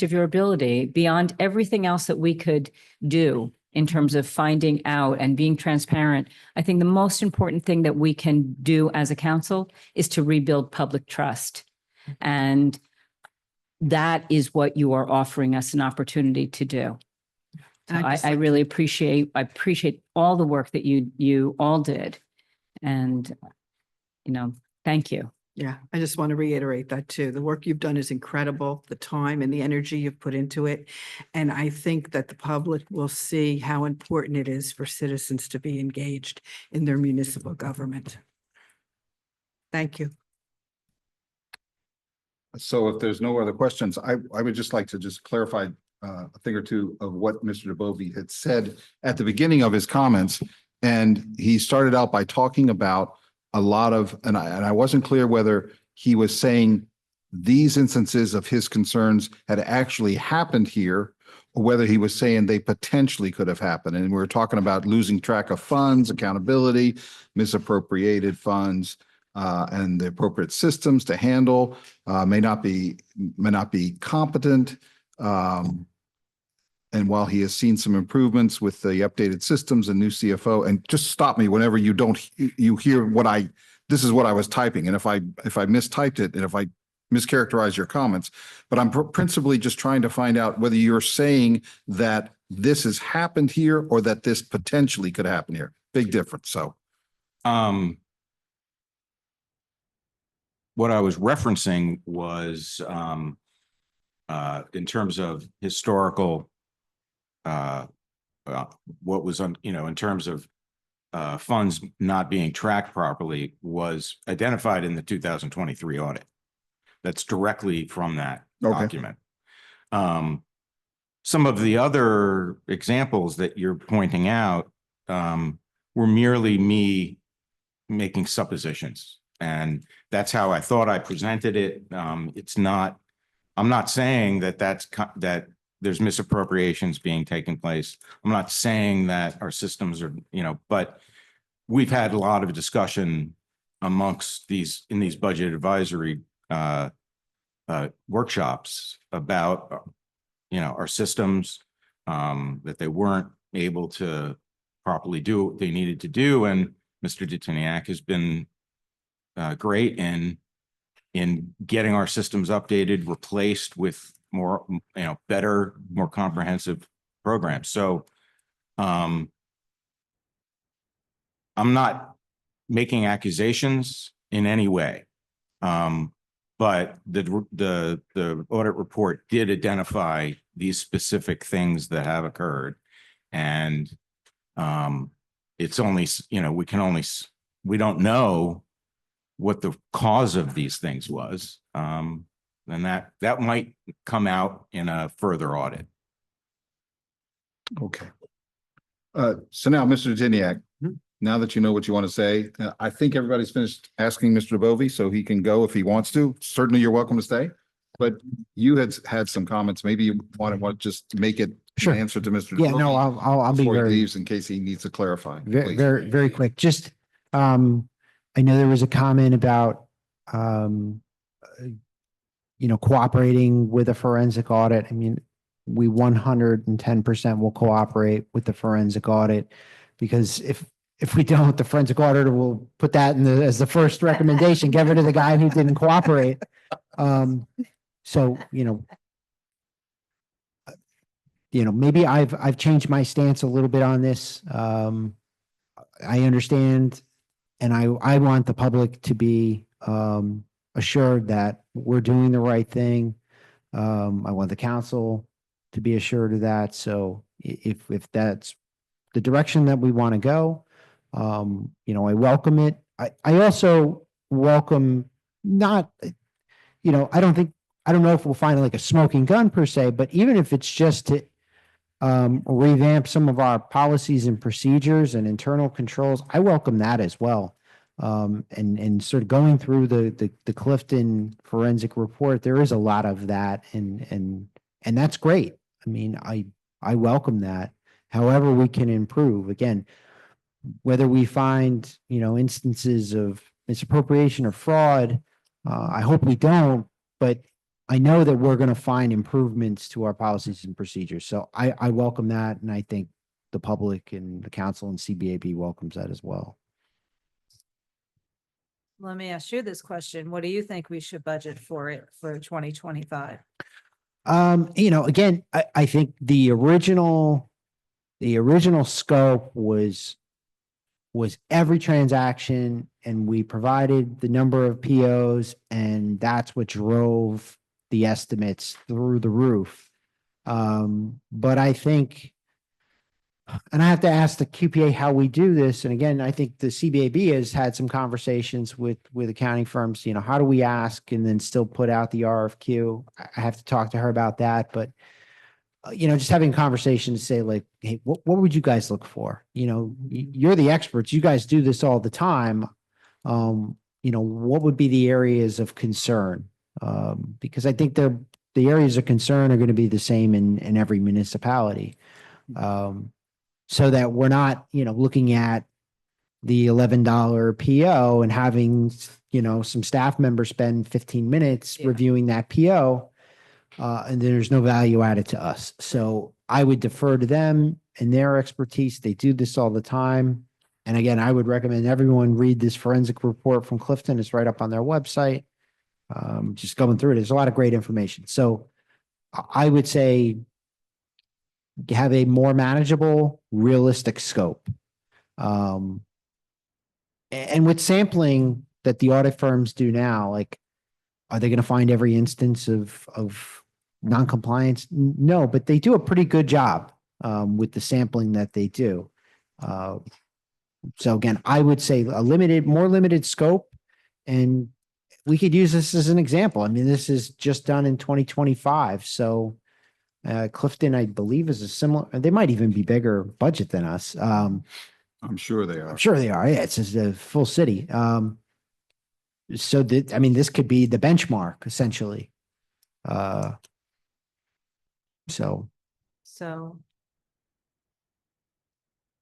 of your ability, beyond everything else that we could do in terms of finding out and being transparent. I think the most important thing that we can do as a council is to rebuild public trust. And that is what you are offering us an opportunity to do. And So I'd just I like- really appreciate all the work that you all did. And, thank you. Yeah, I just want to reiterate that too. The work you've done is incredible, the time and the energy you've put into it. And I think that the public will see how important it is for citizens to be engaged in their municipal government. Thank you. So if there's no other questions, I would just like to just clarify a thing or two of what Mr. DeBovi had said at the beginning of his comments. And he started out by talking about a lot of, and I wasn't clear whether he was saying these instances of his concerns had actually happened here or whether he was saying they potentially could have happened. And we were talking about losing track of funds, accountability, misappropriated funds, and the appropriate systems to handle may not be competent. And while he has seen some improvements with the updated systems and new CFO, and just stop me whenever you hear this is what I was typing. And if I mistyped it and if I mischaracterize your comments, but I'm principally just trying to find out whether you're saying that this has happened here or that this potentially could happen here. Big difference. So. What I was referencing was in terms of historical what was on, in terms of funds not being tracked properly was identified in the 2023 audit. That's directly from that Okay. document. Some of the other examples that you're pointing out were merely me making suppositions. And that's how I thought I presented it. I'm not saying that there's misappropriations being taken place. I'm not saying that our systems are, but we've had a lot of discussion amongst in these budget advisory workshops about, our systems, that they weren't able to properly do what they needed to do. And Mr. Deteniak has been great in getting our systems updated, replaced with more, better, more comprehensive programs. So I'm not making accusations in any way. But the audit report did identify these specific things that have occurred. And it's only, we don't know what the cause of these things was. And that might come out in a further audit. Okay. So now, Mr. Deteniak, now that you know what you want to say, I think everybody's finished asking Mr. DeBovi, so he can go if he wants to. Certainly, you're welcome to stay. But you had some comments. Maybe you want to just make it Sure. an answer to Mr. Yeah, no, DeBovi I'll be before he very, leaves in case he needs to clarify. very, Please. very, very quick. Just, I know there was a comment about, cooperating with a forensic audit. I mean, we 110% will cooperate with the forensic audit because if we don't, the forensic auditor will put that as the first recommendation, get rid of the guy who didn't cooperate. So, maybe I've changed my stance a little bit on this. I understand, and I want the public to be assured that we're doing the right thing. I want the council to be assured of that. So if that's the direction that we want to go, I welcome it. I also welcome not, I don't know if we'll find like a smoking gun per se, but even if it's just to revamp some of our policies and procedures and internal controls. I welcome that as well. And sort of going through the Clifton forensic report, there is a lot of that and that's great. I mean, I welcome that. However, we can improve. Again, whether we find, instances of misappropriation or fraud, I hope we don't, but I know that we're going to find improvements to our policies and procedures. So I welcome that. And I think the public and the council and CBAB welcomes that as well. Let me ask you this question. What do you think we should budget for it for 2025? Again, I think the original scope was every transaction, and we provided the number of POs, and that's what drove the estimates through the roof. But I think, and I have to ask the QPA how we do this. And again, I think the CBAB has had some conversations with accounting firms, how do we ask and then still put out the RFQ? I have to talk to her about that, but just having a conversation to say like, hey, what would you guys look for? You're the experts. You guys do this all the time. What would be the areas of concern? Because I think the areas of concern are going to be the same in every municipality. So that we're not, looking at the $11 PO and having, some staff members spend 15 minutes reviewing that PO. And then there's no value added to us. So I would defer to them and their expertise. They do this all the time. And again, I would recommend everyone read this forensic report from Clifton. It's right up on their website. Just going through it. There's a lot of great information. So I would say have a more manageable, realistic scope. And with sampling that the audit firms do now, like, are they going to find every instance of non-compliance? No, but they do a pretty good job with the sampling that they do. So again, I would say more limited scope, and we could use this as an example. I mean, this is just done in 2025. So Clifton, I believe, is a similar, they might even be bigger budget than us. I'm sure they are. I'm sure they are. Yeah, it's just a full city. So this could be the benchmark essentially. So.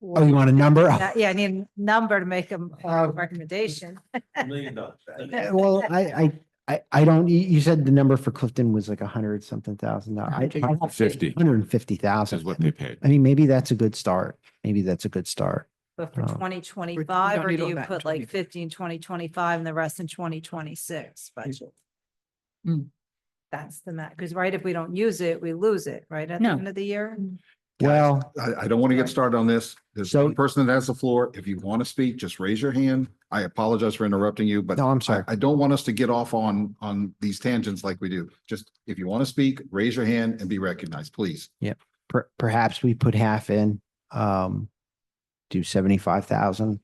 Oh, you want a number? Yeah, I need a number to make a recommendation. $1 million. Well, I don't, you said the number for Clifton was like 100 something thousand. 50 150,000 is what they paid. I mean, maybe that's a good start. But for Oh. 2025, or need do all you that put in like 50 in 2025 and the rest in 2026 budget? Mm. That's the math, because if we don't use it, we lose it, right, at the No. end of the year? Well, I don't want to get started on this. There's So- one person that has the floor. If you want to speak, just raise your hand. I apologize for interrupting you, but no, I'm sorry. I don't want us to get off on these tangents like we do. Just if you want to speak, raise your hand and be recognized, please. Perhaps we put half in, do 75,000.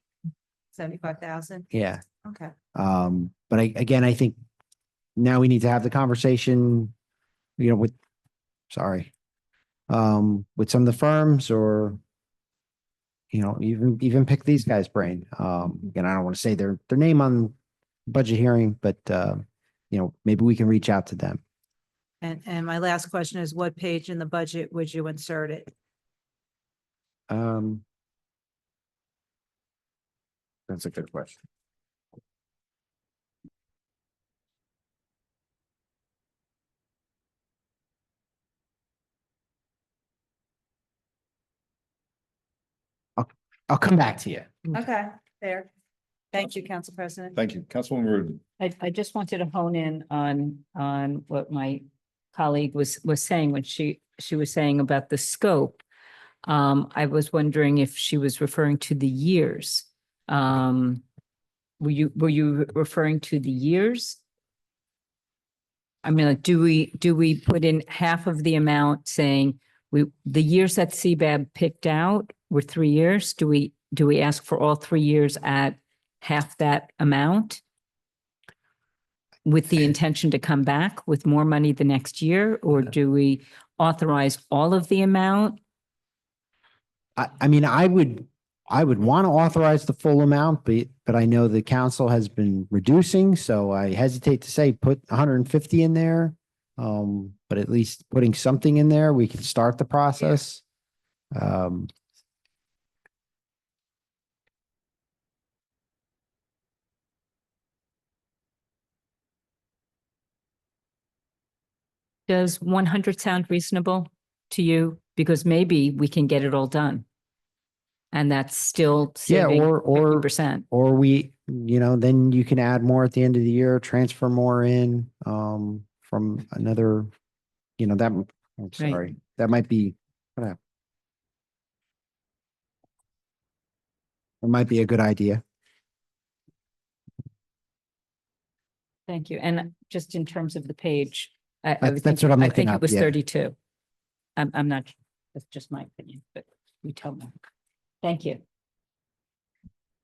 75,000? Yeah. Okay. But I think now we need to have the conversation, with some of the firms, or, even pick these guys' brain. Again, I don't want to say their name on budget hearing, but, maybe we can reach out to them. And my last question is, what page in the budget would you insert it? That's a good question. I'll come back to you. Okay, there. Thank you, Council President. Thank you. Councilwoman Rudin. I just wanted to hone in on what my colleague was saying when she was saying about the scope. I was wondering if she was referring to the years. Were you referring to the years? I mean, like, do we put in half of the amount saying the years that CBAB picked out were 3 years? Do we ask for all 3 years at half that amount, with the intention to come back with more money the next year? Or do we authorize all of the amount I mean, I would want to authorize the full amount, but I know the council has been reducing, so I hesitate to say put 150 in there. But at least putting something in there, we can start the process. Um, Does 100 sound reasonable to you? Because maybe we can get it all done. And that's still Yeah, saving or 50%. or we, then you can add more at the end of the year, transfer more in, from another, I'm sorry, that might be, that might be a good idea. Thank you. And just in terms of the page, I That's would think, what I'm I looking think it up, was yeah. 32. I'm not, that's just my opinion, but you tell me. Thank you.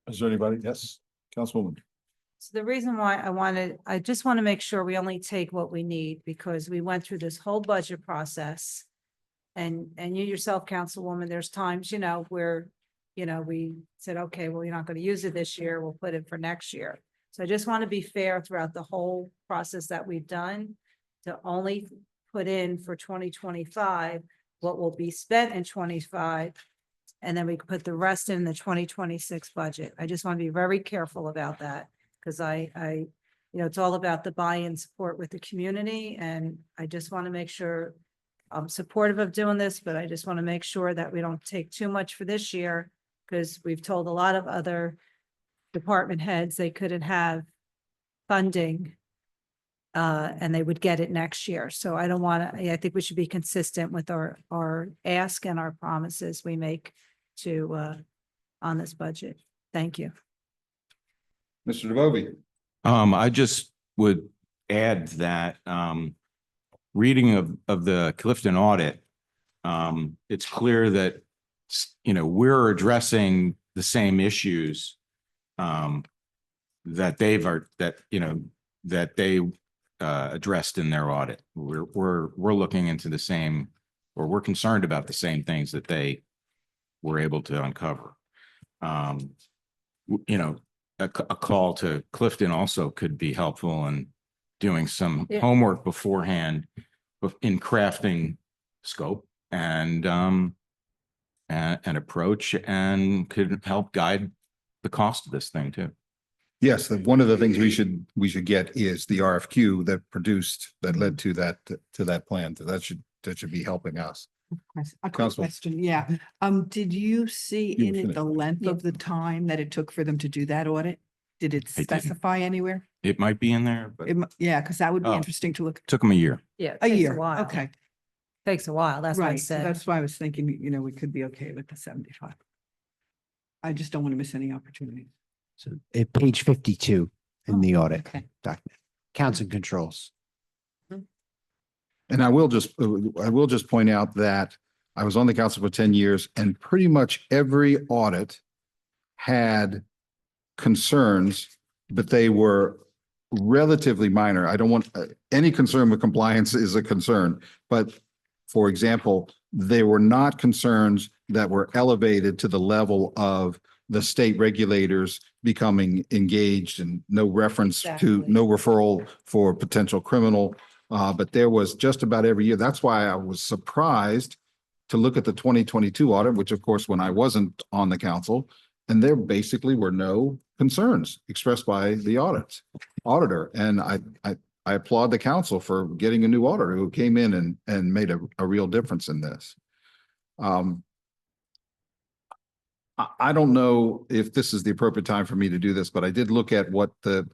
Is there anybody? Yes, Councilwoman. So the reason why I just want to make sure we only take what we need because we went through this whole budget process. And you yourself, Councilwoman, there's times, where, we said, okay, well, you're not going to use it this year. We'll put it for next year. So I just want to be fair throughout the whole process that we've done to only put in for 2025 what will be spent in 25. And then we can put the rest in the 2026 budget. I just want to be very careful about that because it's all about the buy-in support with the community. And I just want to make sure I'm supportive of doing this, but I just want to make sure that we don't take too much for this year because we've told a lot of other department heads they couldn't have funding and they would get it next year. So I don't want to, I think we should be consistent with our ask and our promises we make to on this budget. Thank you. Mr. DeVoe. I just would add that, reading of the Clifton audit, it's clear that, we're addressing the same issues that they addressed in their audit. We're looking into the same, or we're concerned about the same things that they were able to uncover. A call to Clifton also could be helpful in doing some homework beforehand in crafting scope and approach, and could help guide the cost of this thing too. Yes, one of the things we should get is the RFQ that led to that plan. That should be helping us. A quick Council. question, yeah. Did you see You in it finish. the length of the time that it took for them to do that audit? Did it I didn't. specify anywhere? It might be in there, but it Yeah, because that would be Oh. interesting to look. took them a year. Yeah. A year, okay, Takes a while. That's what I right. So said. that's why I was thinking, we could be okay with the 75. I just don't want to miss any opportunities. So at page 52 in the audit Okay. document, counts and controls. And I will just point out that I was on the council for 10 years and pretty much every audit had concerns, but they were relatively minor. I don't want any concern with compliance is a concern, but for example, they were not concerns that were elevated to the level of the state regulators becoming engaged and no reference to, Exactly. no referral for potential criminal. But there was just about every year. That's why I was surprised to look at the 2022 audit, which of course, when I wasn't on the council, and there basically were no concerns expressed by the auditor. And I applaud the council for getting a new auditor who came in and made a real difference in this. I don't know if this is the appropriate time for me to do this, but I did look at what the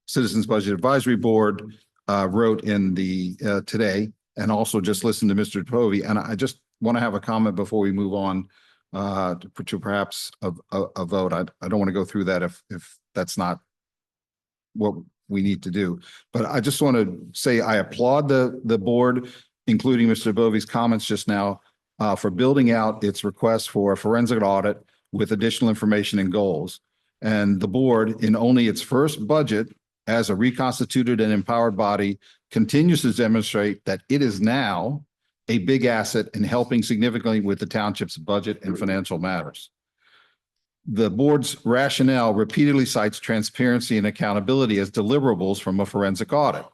Citizens Budget Advisory Board wrote in the today, and also just listened to Mr. DeVoe. And I just want to have a comment before we move on to perhaps a vote. I don't want to go through that if that's not what we need to do. But I just want to say I applaud the board, including Mr. DeVoe's comments just now, for building out its request for a forensic audit with additional information and goals. And the board, in only its first budget as a reconstituted and empowered body, continues to demonstrate that it is now a big asset in helping significantly with the township's budget and financial matters. The board's rationale repeatedly cites transparency and accountability as deliverables from a forensic audit.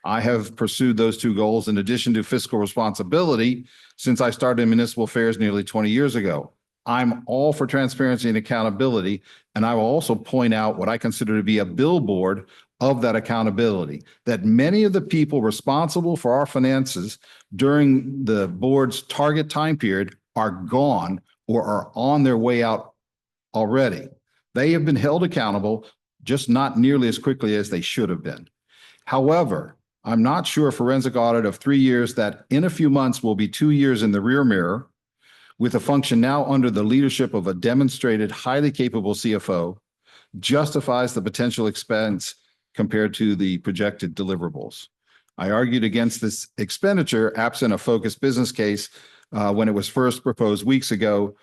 I have pursued those two goals in addition to fiscal responsibility since I started in municipal affairs nearly 20 years ago. I'm all for transparency and accountability, and I will also point out what I consider to be a billboard of that accountability, that many of the people responsible for our finances during the board's target time period are gone or are on their way out already. They have been held accountable, just not nearly as quickly as they should have been. However, I'm not sure a forensic audit of 3 years that in a few months will be 2 years in the rear mirror, with a function now under the leadership of a demonstrated, highly capable CFO, justifies the potential expense compared to the projected deliverables. I argued against this expenditure absent a focused business case when it was first proposed weeks ago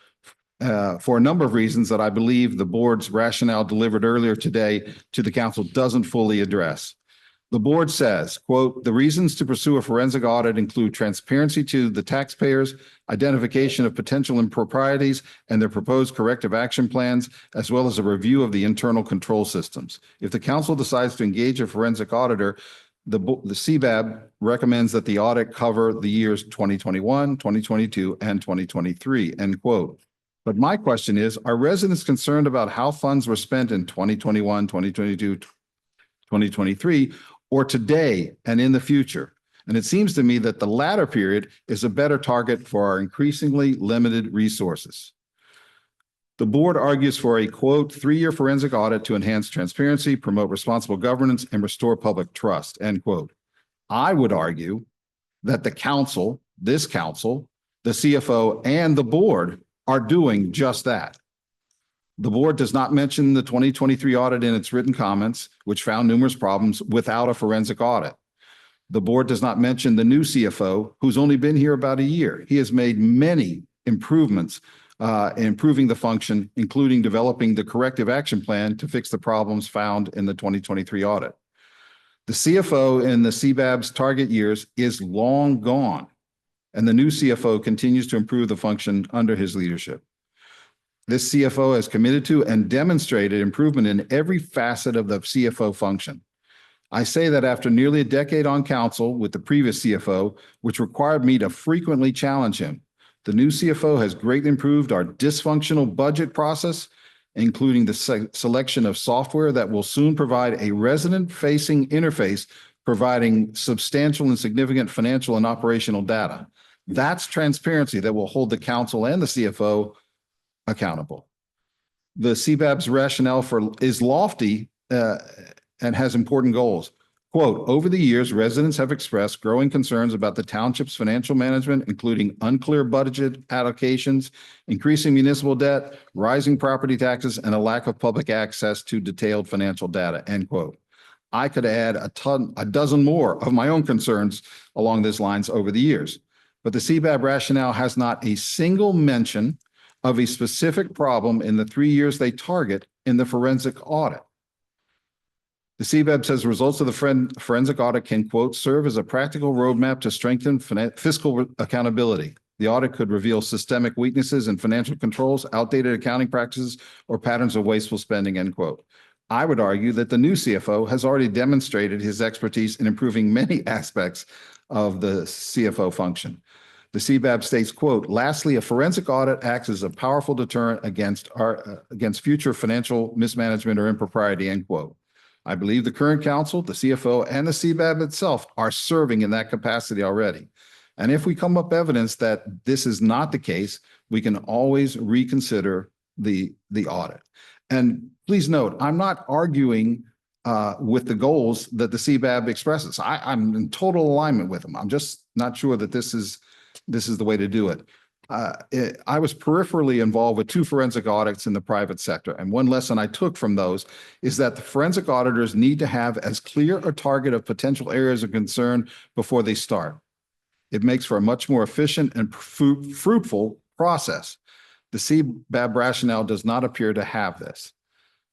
for a number of reasons that I believe the board's rationale delivered earlier today to the council doesn't fully address. The board says, quote, "The reasons to pursue a forensic audit include transparency to the taxpayers, identification of potential improprieties and their proposed corrective action plans, as well as a review of the internal control systems. If the council decides to engage a forensic auditor, the CBAB recommends that the audit cover the years 2021, 2022, and 2023, end quote. But my question is, are residents concerned about how funds were spent in 2021, 2022, 2023, or today and in the future? And it seems to me that the latter period is a better target for our increasingly limited resources. The board argues for a, quote, 3-year forensic audit to enhance transparency, promote responsible governance, and restore public trust, end quote. I would argue that the council, this council, the CFO, and the board are doing just that. The board does not mention the 2023 audit in its written comments, which found numerous problems without a forensic audit. The board does not mention the new CFO, who's only been here about a year. He has made many improvements in improving the function, including developing the corrective action plan to fix the problems found in the 2023 audit. The CFO in the CBAB's target years is long gone, and the new CFO continues to improve the function under his leadership. This CFO has committed to and demonstrated improvement in every facet of the CFO function. I say that after nearly a decade on council with the previous CFO, which required me to frequently challenge him. The new CFO has greatly improved our dysfunctional budget process, including the selection of software that will soon provide a resident-facing interface, providing substantial and significant financial and operational data. That's transparency that will hold the council and the CFO accountable. The CBAB's rationale is lofty and has important goals. Quote, "Over the years, residents have expressed growing concerns about the township's financial management, including unclear budget allocations, increasing municipal debt, rising property taxes, and a lack of public access to detailed financial data," end quote. I could add a dozen more of my own concerns along these lines over the years, but the CBAB rationale has not a single mention of a specific problem in the 3 years they target in the forensic audit. The CBAB says results of the forensic audit can, quote, "serve as a practical roadmap to strengthen fiscal accountability. The audit could reveal systemic weaknesses in financial controls, outdated accounting practices, or patterns of wasteful spending," end quote. I would argue that the new CFO has already demonstrated his expertise in improving many aspects of the CFO function. The CBAB states, quote, "Lastly, a forensic audit acts as a powerful deterrent against future financial mismanagement or impropriety," end quote. I believe the current council, the CFO, and the CBAB itself are serving in that capacity already. And if we come up evidence that this is not the case, we can always reconsider the audit. And please note, I'm not arguing with the goals that the CBAB expresses. I'm in total alignment with them. I'm just not sure that this is the way to do it. I was peripherally involved with 2 forensic audits in the private sector. And one lesson I took from those is that the forensic auditors need to have as clear a target of potential areas of concern before they start. It makes for a much more efficient and fruitful process. The CBAB rationale does not appear to have this.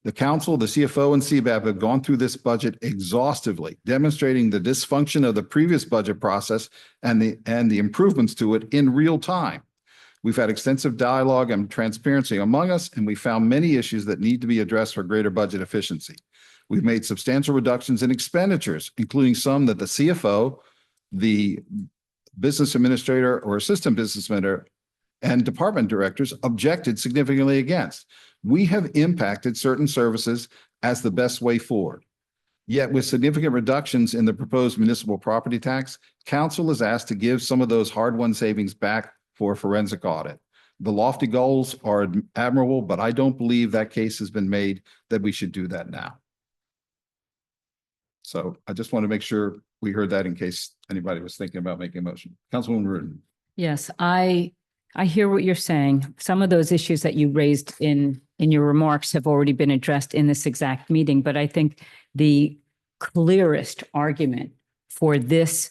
The council, the CFO, and CBAB have gone through this budget exhaustively, demonstrating the dysfunction of the previous budget process and the improvements to it in real time. We've had extensive dialogue and transparency among us, and we found many issues that need to be addressed for greater budget efficiency. We've made substantial reductions in expenditures, including some that the CFO, the business administrator or assistant business administrator, and department directors objected significantly against. We have impacted certain services as the best way forward. Yet with significant reductions in the proposed municipal property tax, council is asked to give some of those hard-won savings back for a forensic audit. The lofty goals are admirable, but I don't believe that case has been made that we should do that now. So I just want to make sure we heard that in case anybody was thinking about making a motion. Councilwoman Rudin. Yes, I hear what you're saying. Some of those issues that you raised in your remarks have already been addressed in this exact meeting, but I think the clearest argument for this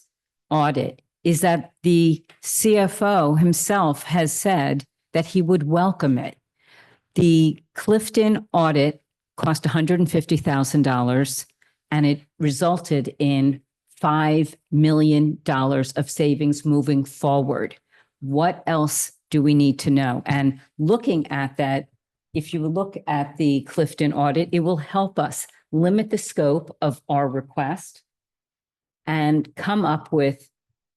audit is that the CFO himself has said that he would welcome it. The Clifton audit cost $150,000 and it resulted in $5 million of savings moving forward. What else do we need to know? And looking at that, if you look at the Clifton audit, it will help us limit the scope of our request and come up with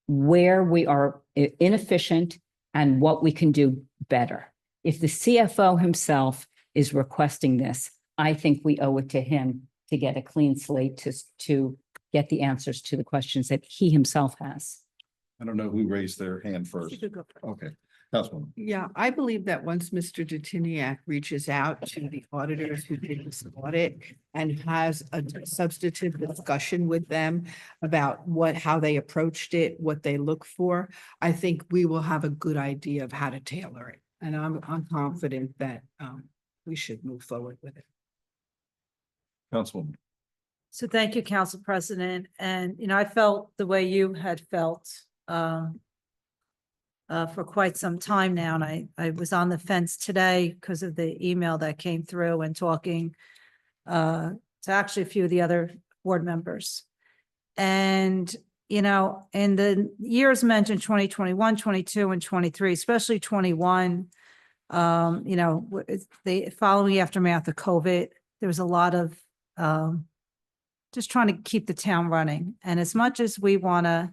where we are inefficient and what we can do better. If the CFO himself is requesting this, I think we owe it to him to get a clean slate to get the answers to the questions that he himself has. I don't know who raised their hand first. You could go first. Okay, Councilwoman. Yeah, I believe that once Mr. Detiniak reaches out to the auditors who did this audit and has a substantive discussion with them about how they approached it, what they look for, I think we will have a good idea of how to tailor it. And I'm confident that we should move forward with it. Councilwoman. So thank you, Council President. And, I felt the way you had felt for quite some time now. And I was on the fence today because of the email that came through and talking to actually a few of the other board members. And, in the years mentioned, 2021, 22, and 23, especially 21, the following aftermath of COVID, there was a lot of just trying to keep the town running. And as much as we want to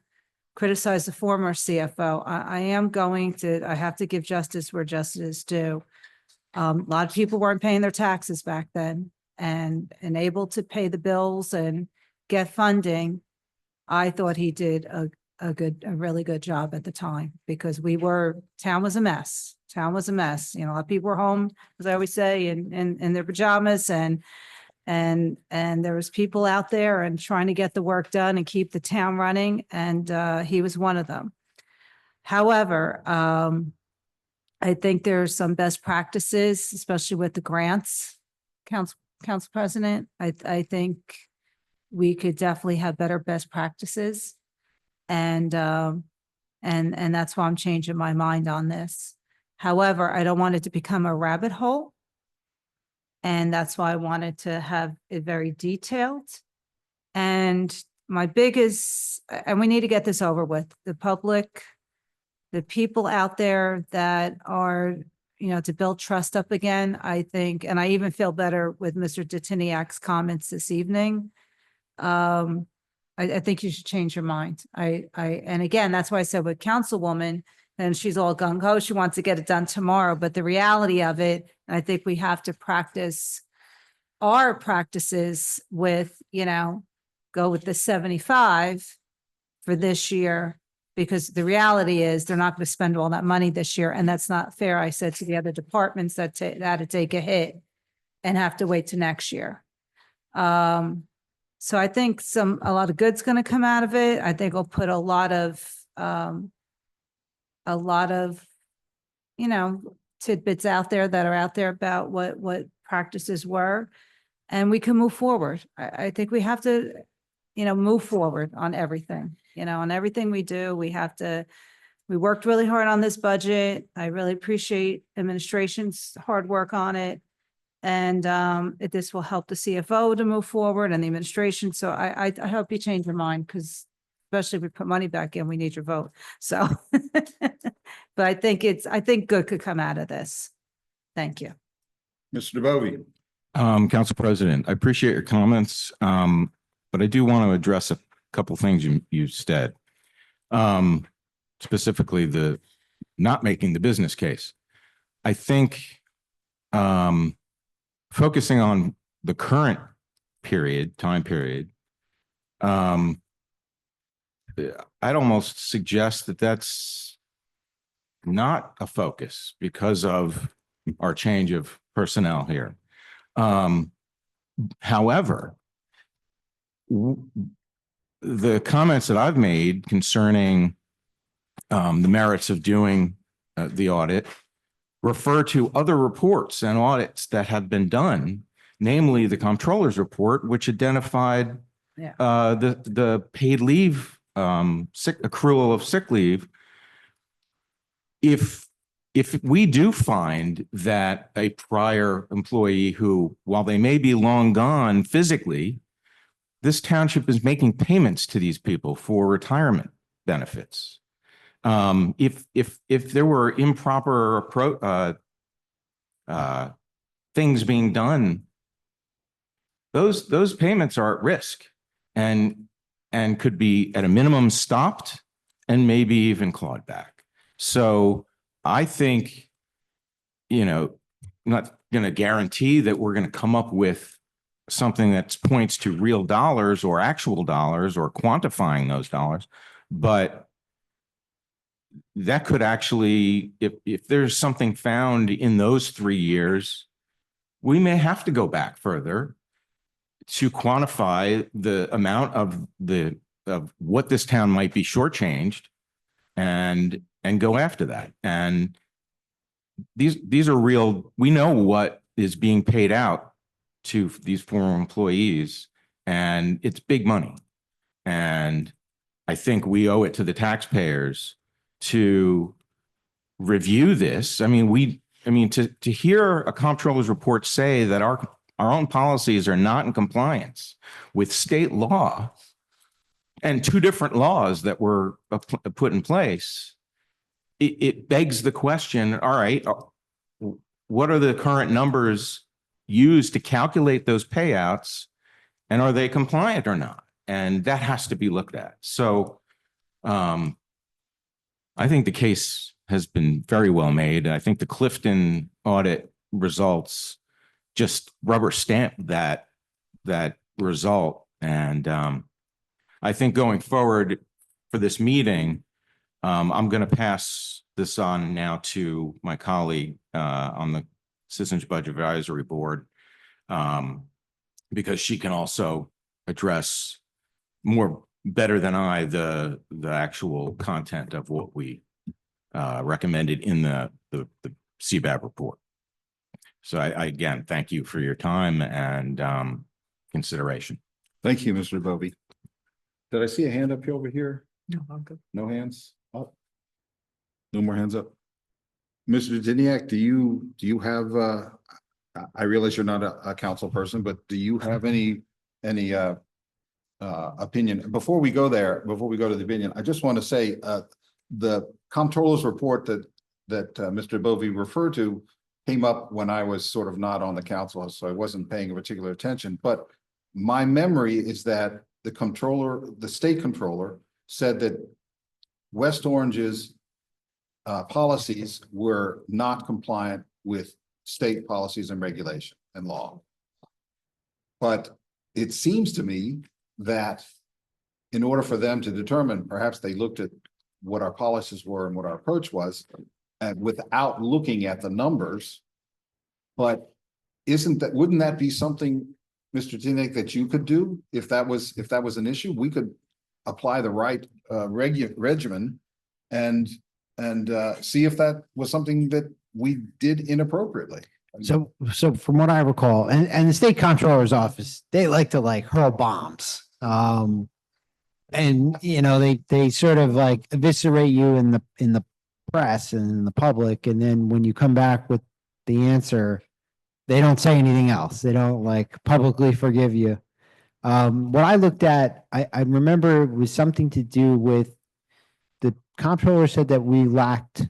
criticize the former CFO, I have to give justice where justice is due. A lot of people weren't paying their taxes back then and able to pay the bills and get funding. I thought he did a really good job at the time because town was a mess. Town was a mess. A lot of people were home, as I always say, in their pajamas and there was people out there and trying to get the work done and keep the town running. And he was one of them. However, I think there's some best practices, especially with the grants, Council President. I think we could definitely have better best practices. And that's why I'm changing my mind on this. However, I don't want it to become a rabbit hole. And that's why I wanted to have it very detailed. And my biggest, and we need to get this over with, the public, the people out there that are, to build trust up again, I think, and I even feel better with Mr. Detiniak's comments this evening. I think you should change your mind. And again, that's why I said with Councilwoman, and she's all gung ho, she wants to get it done tomorrow, but the reality of it, I think we have to practice our practices with, go with the 75 for this year, because the reality is they're not going to spend all that money this year. And that's not fair. I said to the other departments that had to take a hit and have to wait to next year. So I think a lot of good's going to come out of it. I think we'll put a lot of, tidbits out there that are out there about what practices were, and we can move forward. I think we have to, move forward on everything, on everything we do. We worked really hard on this budget. I really appreciate administration's hard work on it. And this will help the CFO to move forward and the administration. So I hope you change your mind because especially if we put money back in, we need your vote. So, but I think good could come out of this. Thank you. Mr. DeBovi? Council President, I appreciate your comments, but I do want to address a couple things you said. Specifically, the not making the business case. I think focusing on the current time period, I'd almost suggest that that's not a focus because of our change of personnel here. However, the comments that I've made concerning the merits of doing the audit refer to other reports and audits that have been done, namely the comptroller's report, which identified the paid leave, accrual of sick leave. If we do find that a prior employee who, while they may be long gone physically, this township is making payments to these people for retirement benefits. If there were improper things being done, those payments are at risk and could be at a minimum stopped and maybe even clawed back. So I think, I'm not going to guarantee that we're going to come up with something that points to real dollars or actual dollars or quantifying those dollars, but that could actually, if there's something found in those 3 years, we may have to go back further to quantify the amount of what this town might be shortchanged and go after that. And these are real, we know what is being paid out to these former employees, and it's big money. And I think we owe it to the taxpayers to review this. I mean, to hear a comptroller's report say that our own policies are not in compliance with state law and 2 different laws that were put in place, it begs the question, all right, what are the current numbers used to calculate those payouts, and are they compliant or not? And that has to be looked at. So I think the case has been very well made. I think the Clifton audit results just rubber stamp that result. And I think going forward for this meeting, I'm going to pass this on now to my colleague on the Citizens Budget Advisory Board, because she can also address better than I the actual content of what we recommended in the CBAB report. So I again thank you for your time and consideration. Thank you, Mr. DeBovi. Did I see a hand up here over here? No, I'm good. No hands up? No more hands up? Mr. Diniak, do you have, I realize you're not a council person, but do you have any opinion? Before we go there, before we go to the opinion, I just want to say the comptroller's report that Mr. DeBovi referred to came up when I was sort of not on the council, so I wasn't paying particular attention. But my memory is that the state controller said that West Orange's policies were not compliant with state policies and regulation and law. But it seems to me that in order for them to determine, perhaps they looked at what our policies were and what our approach was, and without looking at the numbers. But wouldn't that be something, Mr. Tinek, that you could do if that was an issue? We could apply the right regimen and see if that was something that we did inappropriately. So from what I recall, and the state comptroller's office, they like to hurl bombs. And they sort of eviscerate you in the press and in the public. And then when you come back with the answer, they don't say anything else. They don't like publicly forgive you. What I looked at, I remember it was something to do with the comptroller said that we lacked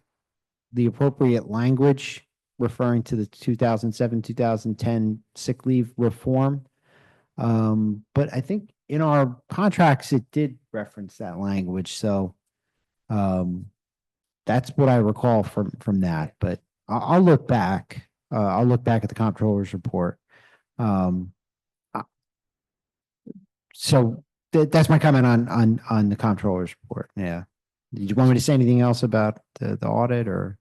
the appropriate language referring to the 2007, 2010 sick leave reform. But I think in our contracts, it did reference that language. So that's what I recall from that, but I'll look back. I'll look back at the comptroller's report. So that's my comment on the comptroller's report. Yeah. Did you want me to say anything else about the audit or?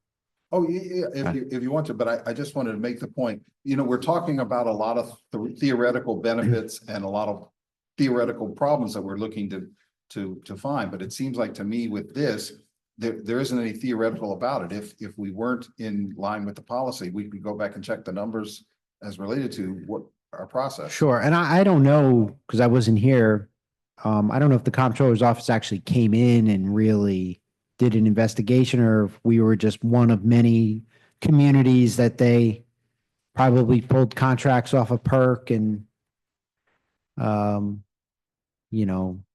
Oh, yeah, if you want to, but I just wanted to make the point, we're talking about a lot of theoretical benefits and a lot of theoretical problems that we're looking to find, but it seems like to me with this, there isn't any theoretical about it. If we weren't in line with the policy, we could go back and check the numbers as related to what our process. Sure. And I don't know, because I wasn't here. I don't know if the comptroller's office actually came in and really did an investigation, or if we were just one of many communities that they probably pulled contracts off of PERC and,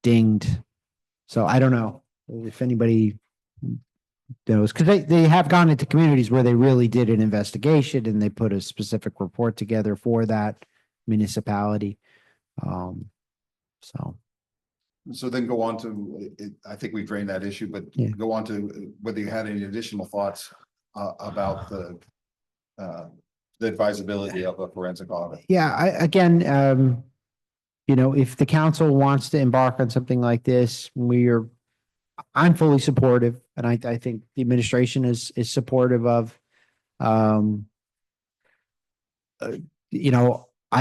dinged. So I don't know if anybody knows, because they have gone into communities where they really did an investigation and they put a specific report together for that municipality. So then go on to, I think we drained that issue, but Yeah. go on to whether you had any additional thoughts about the advisability of a forensic audit. Yeah, if the council wants to embark on something like this, I'm fully supportive, and I think the administration is supportive of. I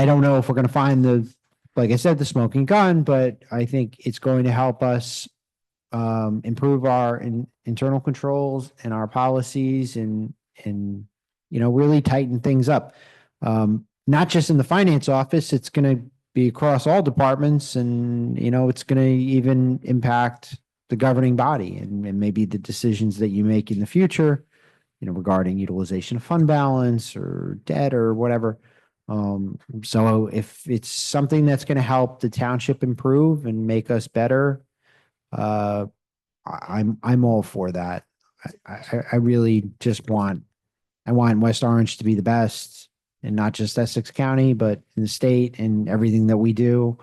don't know if we're going to find like I said, the smoking gun, but I think it's going to help us improve our internal controls and our policies and really tighten things up. Not just in the finance office, it's going to be across all departments, and it's going to even impact the governing body and maybe the decisions that you make in the future, regarding utilization of fund balance or debt or whatever. So if it's something that's going to help the township improve and make us better, I'm all for that. I really just want West Orange to be the best, and not just Essex County, but in the state, and everything that we do,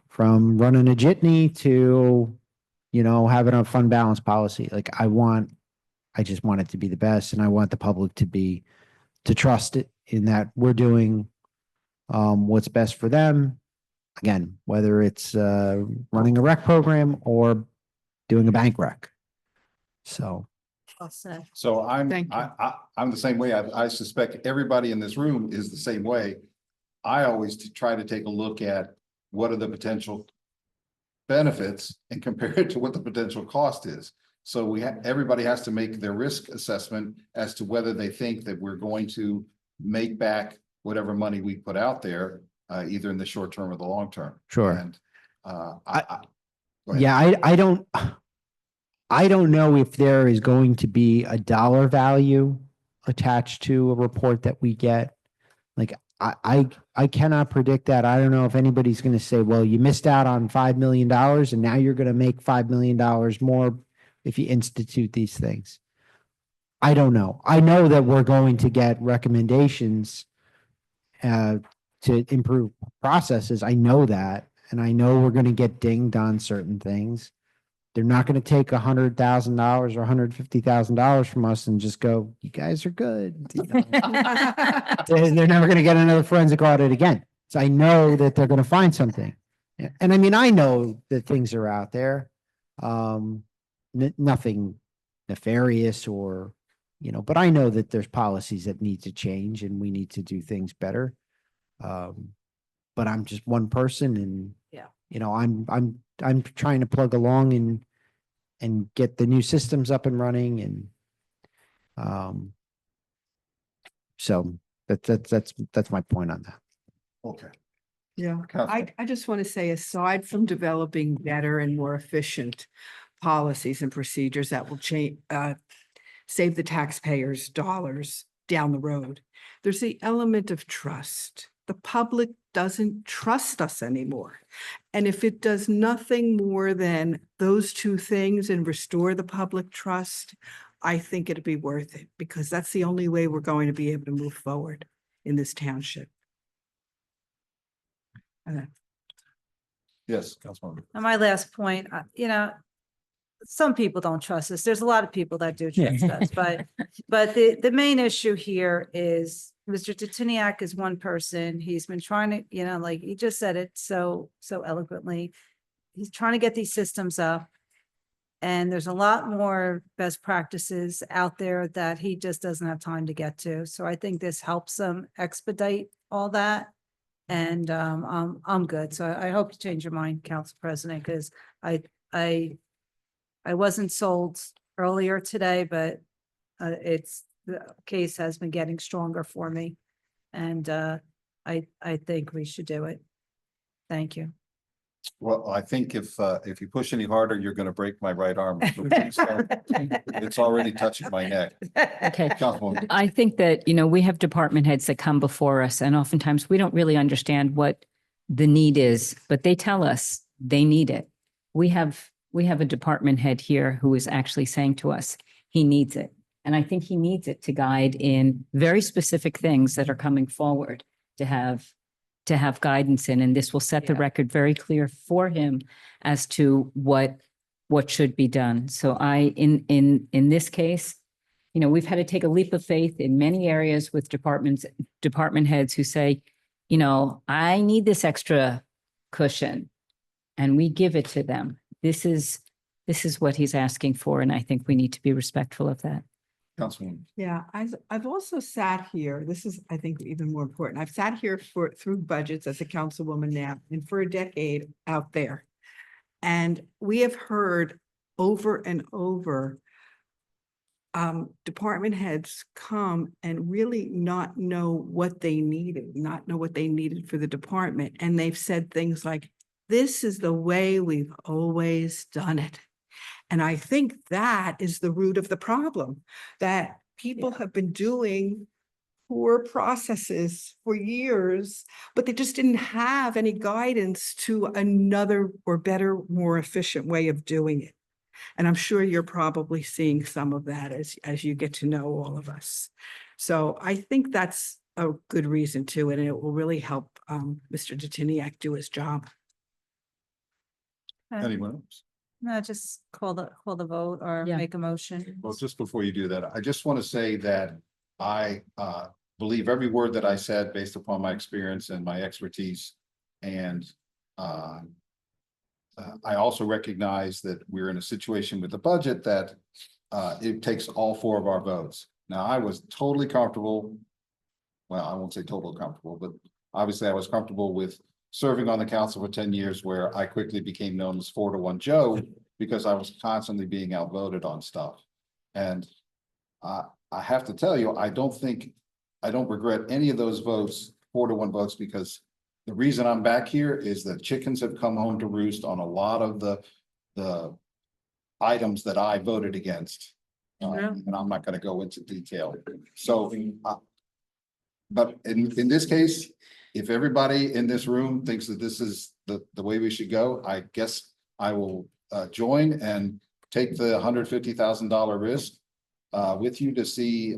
from running a jitney to, having a fund balance policy. Like I just want it to be the best, and I want the public to trust it in that we're doing what's best for them. Again, whether it's running a rec program or doing a bank rec. So. I'll say. So I'm Thank you. I'm the same way. I suspect everybody in this room is the same way. I always try to take a look at what are the potential benefits and compare it to what the potential cost is. So everybody has to make their risk assessment as to whether they think that we're going to make back whatever money we put out there, either in the short term or the long term. Sure. And go ahead. Yeah, I don't know if there is going to be a dollar value attached to a report that we get. Like I cannot predict that. I don't know if anybody's going to say, well, you missed out on $5 million and now you're going to make $5 million more if you institute these things. I don't know. I know that we're going to get recommendations to improve processes. I know that. And I know we're going to get dinged on certain things. They're not going to take $100,000 or $150,000 from us and just go, you guys are good. They're never going to get another forensic audit again. So I know that they're going to find something. And I mean, I know that things are out there. Nothing nefarious or, but I know that there's policies that need to change and we need to do things better. But I'm just one person, and I'm trying to plug along and get the new systems up and running, and so that's my point on that. Okay. Yeah, Counselor. I just want to say, aside from developing better and more efficient policies and procedures that will save the taxpayers dollars, down the road. There's the element of trust. The public doesn't trust us anymore. And if it does nothing more than those two things and restore the public trust, I think it'd be worth it, because that's the only way we're going to be able to move forward in this township. Yes, Councilwoman. And my last point, some people don't trust us. There's a lot of people that do trust us, but the main issue here is Mr. Titiniak is one person. He's been trying to, like he just said it so eloquently. He's trying to get these systems up. And there's a lot more best practices out there that he just doesn't have time to get to. So I think this helps him expedite all that. And I'm good. So I hope you change your mind, Council President, because I wasn't sold earlier today, but the case has been getting stronger for me. And I think we should do it. Thank you. Well, I think if you push any harder, you're going to break my right arm. It's already touching my neck. Okay. Councilwoman. I think that, we have department heads that come before us, and oftentimes we don't really understand what the need is, but they tell us they need it. We have a department head here who is actually saying to us, he needs it. And I think he needs it to guide in very specific things that are coming forward to have guidance in, and this will set the Yeah. record very clear for him as to what should be done. So in this case, we've had to take a leap of faith in many areas with department heads who say, I need this extra cushion, and we give it to them. This is what he's asking for, and I think we need to be respectful of that. Councilwoman. Yeah, I've also sat here, this is, I think, even more important. I've sat here through budgets as a councilwoman now, and for a decade out there. And we have heard over and over department heads come and really not know what they needed, for the department. And they've said things like, this is the way we've always done it. And I think that is the root of the problem, that people have been doing poor processes for years, but they just didn't have any guidance to another or better, more efficient way of doing it. And I'm sure you're probably seeing some of that as you get to know all of us. So I think that's a good reason to it, and it will really help Mr. Titiniak do his job. Anyone else? No, just call the vote or Yeah. make a motion. Well, just before you do that, I just want to say that I believe every word that I said based upon my experience and my expertise. And I also recognize that we're in a situation with the budget that it takes all four of our votes. Now, I was totally comfortable. Well, I won't say totally comfortable, but obviously I was comfortable with serving on the council for 10 years, where I quickly became known as 4-1 Joe because I was constantly being outvoted on stuff. And I have to tell you, I don't regret any of those votes, 4-1 votes, because the reason I'm back here is that chickens have come home to roost on a lot of the items that I voted against. And I'm not going to go into detail. So, but in this case, if everybody in this room thinks that this is the way we should go, I guess I will join and take the $150,000 risk with you to see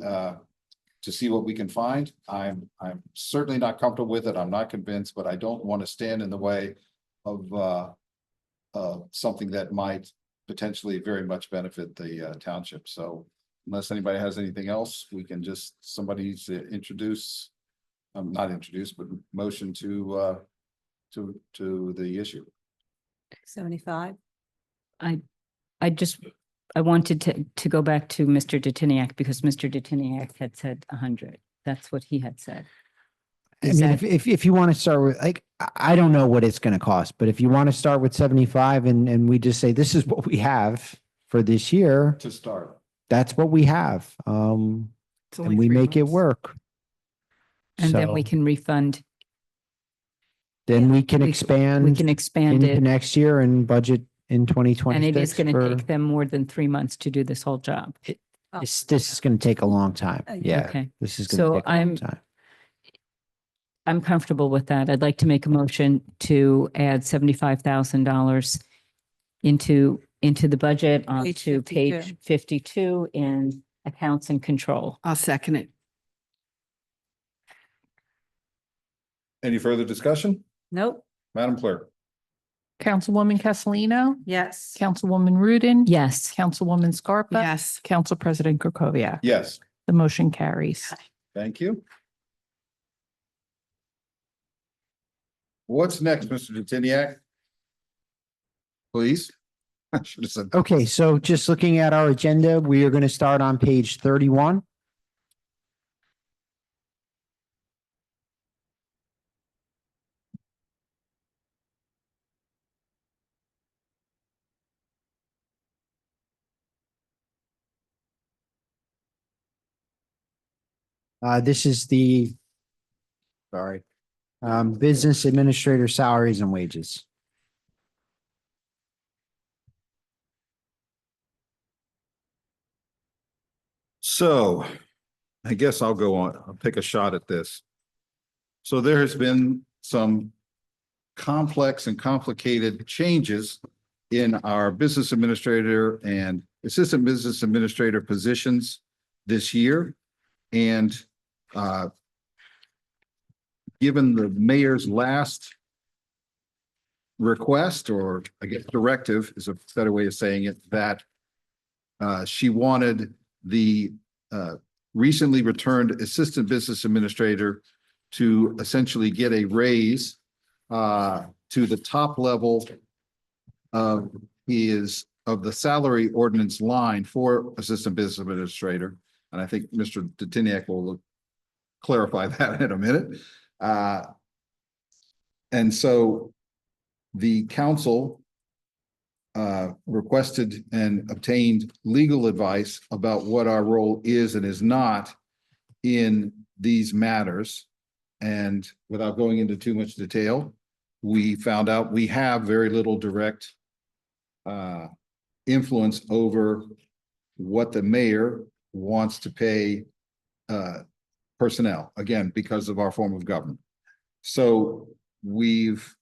what we can find. I'm certainly not comfortable with it. I'm not convinced, but I don't want to stand in the way of something that might potentially very much benefit the township. So unless anybody has anything else, we can just, somebody's introduce, not introduce, but motion to the issue. 75. I wanted to go back to Mr. Titiniak, because Mr. Titiniak had said 100. That's what he had said. I Is mean, that- if you want to start with, like, I don't know what it's going to cost, but if you want to start with 75 and we just say, this is what we have for this year, To start. that's what we have. It's only And we 3 make it months. work. And then we So can refund, then we can we expand can expand into it. next year and budget in 2026. And it is going to for- take them more than 3 months to do this whole job. Oh. This is going to take a long time. Yeah, Okay. this is going to So take a long I'm- time. I'm comfortable with that. I'd like to make a motion to add $75,000 into the budget Page onto 52. page 52 in accounts and control. I'll second it. Any further discussion? Nope, Madam Clerk? Councilwoman Castellino, yes. Councilwoman Rudin. Yes. Councilwoman Scarpa. Yes. Council President Krokoviac. Yes. The motion carries. Thank you. What's next, Mr. Detiniak? Please. I should have said. Okay, so just looking at our agenda, we are going to start on page 31. This is business administrator salaries and wages. So I guess I'll go on, I'll take a shot at this. So there has been some complex and complicated changes in our business administrator and assistant business administrator positions this year. And given the mayor's last request, or I guess directive is a better way of saying it, that she wanted the recently returned assistant business administrator to essentially get a raise to the top level of the salary ordinance line for assistant business administrator. And I think Mr. Detiniak will clarify that in a minute. And so the council requested and obtained legal advice about what our role is and is not in these matters. And without going into too much detail, we found out we have very little direct influence over what the mayor wants to pay personnel, again, because of our form of government. So we've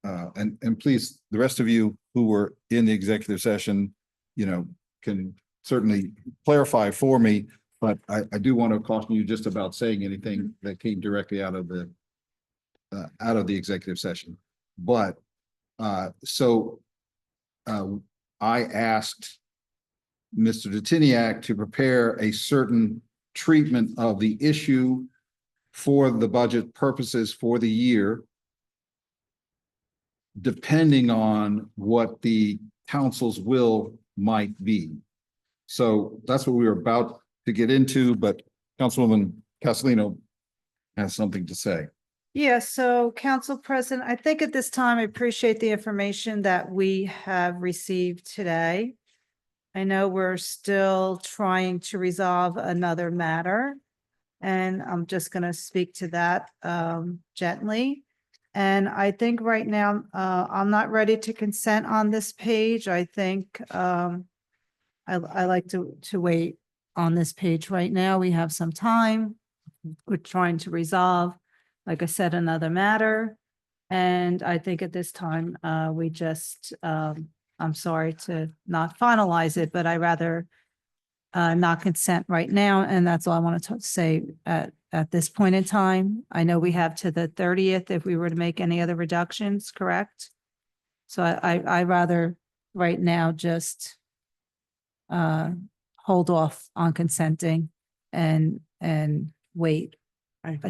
and please, the rest of you who were in the executive session, can certainly clarify for me, but I do want to caution you just about saying anything that came directly out of the executive session. But so I asked Mr. Detiniak to prepare a certain treatment of the issue for the budget purposes for the year, depending on what the council's will might be. So that's what we were about to get into, but Councilwoman Castellino has something to say. Yeah, so Council President, I think at this time, I appreciate the information that we have received today. I know we're still trying to resolve another matter, and I'm just going to speak to that gently. And I think right now, I'm not ready to consent on this page. I think I like to wait on this page right now. We have some time. We're trying to resolve, like I said, another matter. And I think at this time, we just, I'm sorry to not finalize it, but I rather not consent right now. And that's all I want to say at this point in time. I know we have to the 30th if we were to make any other reductions, correct? So I rather right now just hold off on consenting and wait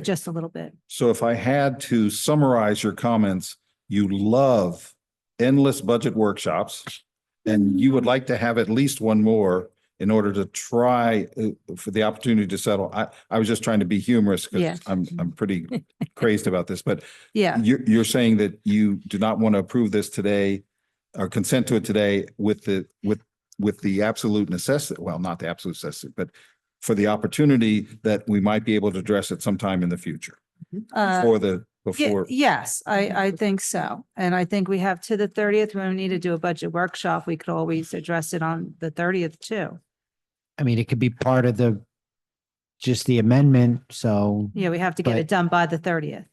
just a little bit. So if I had to summarize your comments, you love endless budget workshops, and you would like to have at least one more in order to try for the opportunity to settle. I was just trying to be humorous Yeah. because I'm pretty crazed about this, but Yeah, you're saying that you do not want to approve this today or consent to it today with the absolute necessity, well, not the absolute necessity, but for the opportunity that we might be able to address it sometime in the future before. yes, I think so. And I think we have to the 30th when we need to do a budget workshop. We could always address it on the 30th too. I mean, it could be part of just the amendment, so, Yeah, we have to get But- it done by the 30th.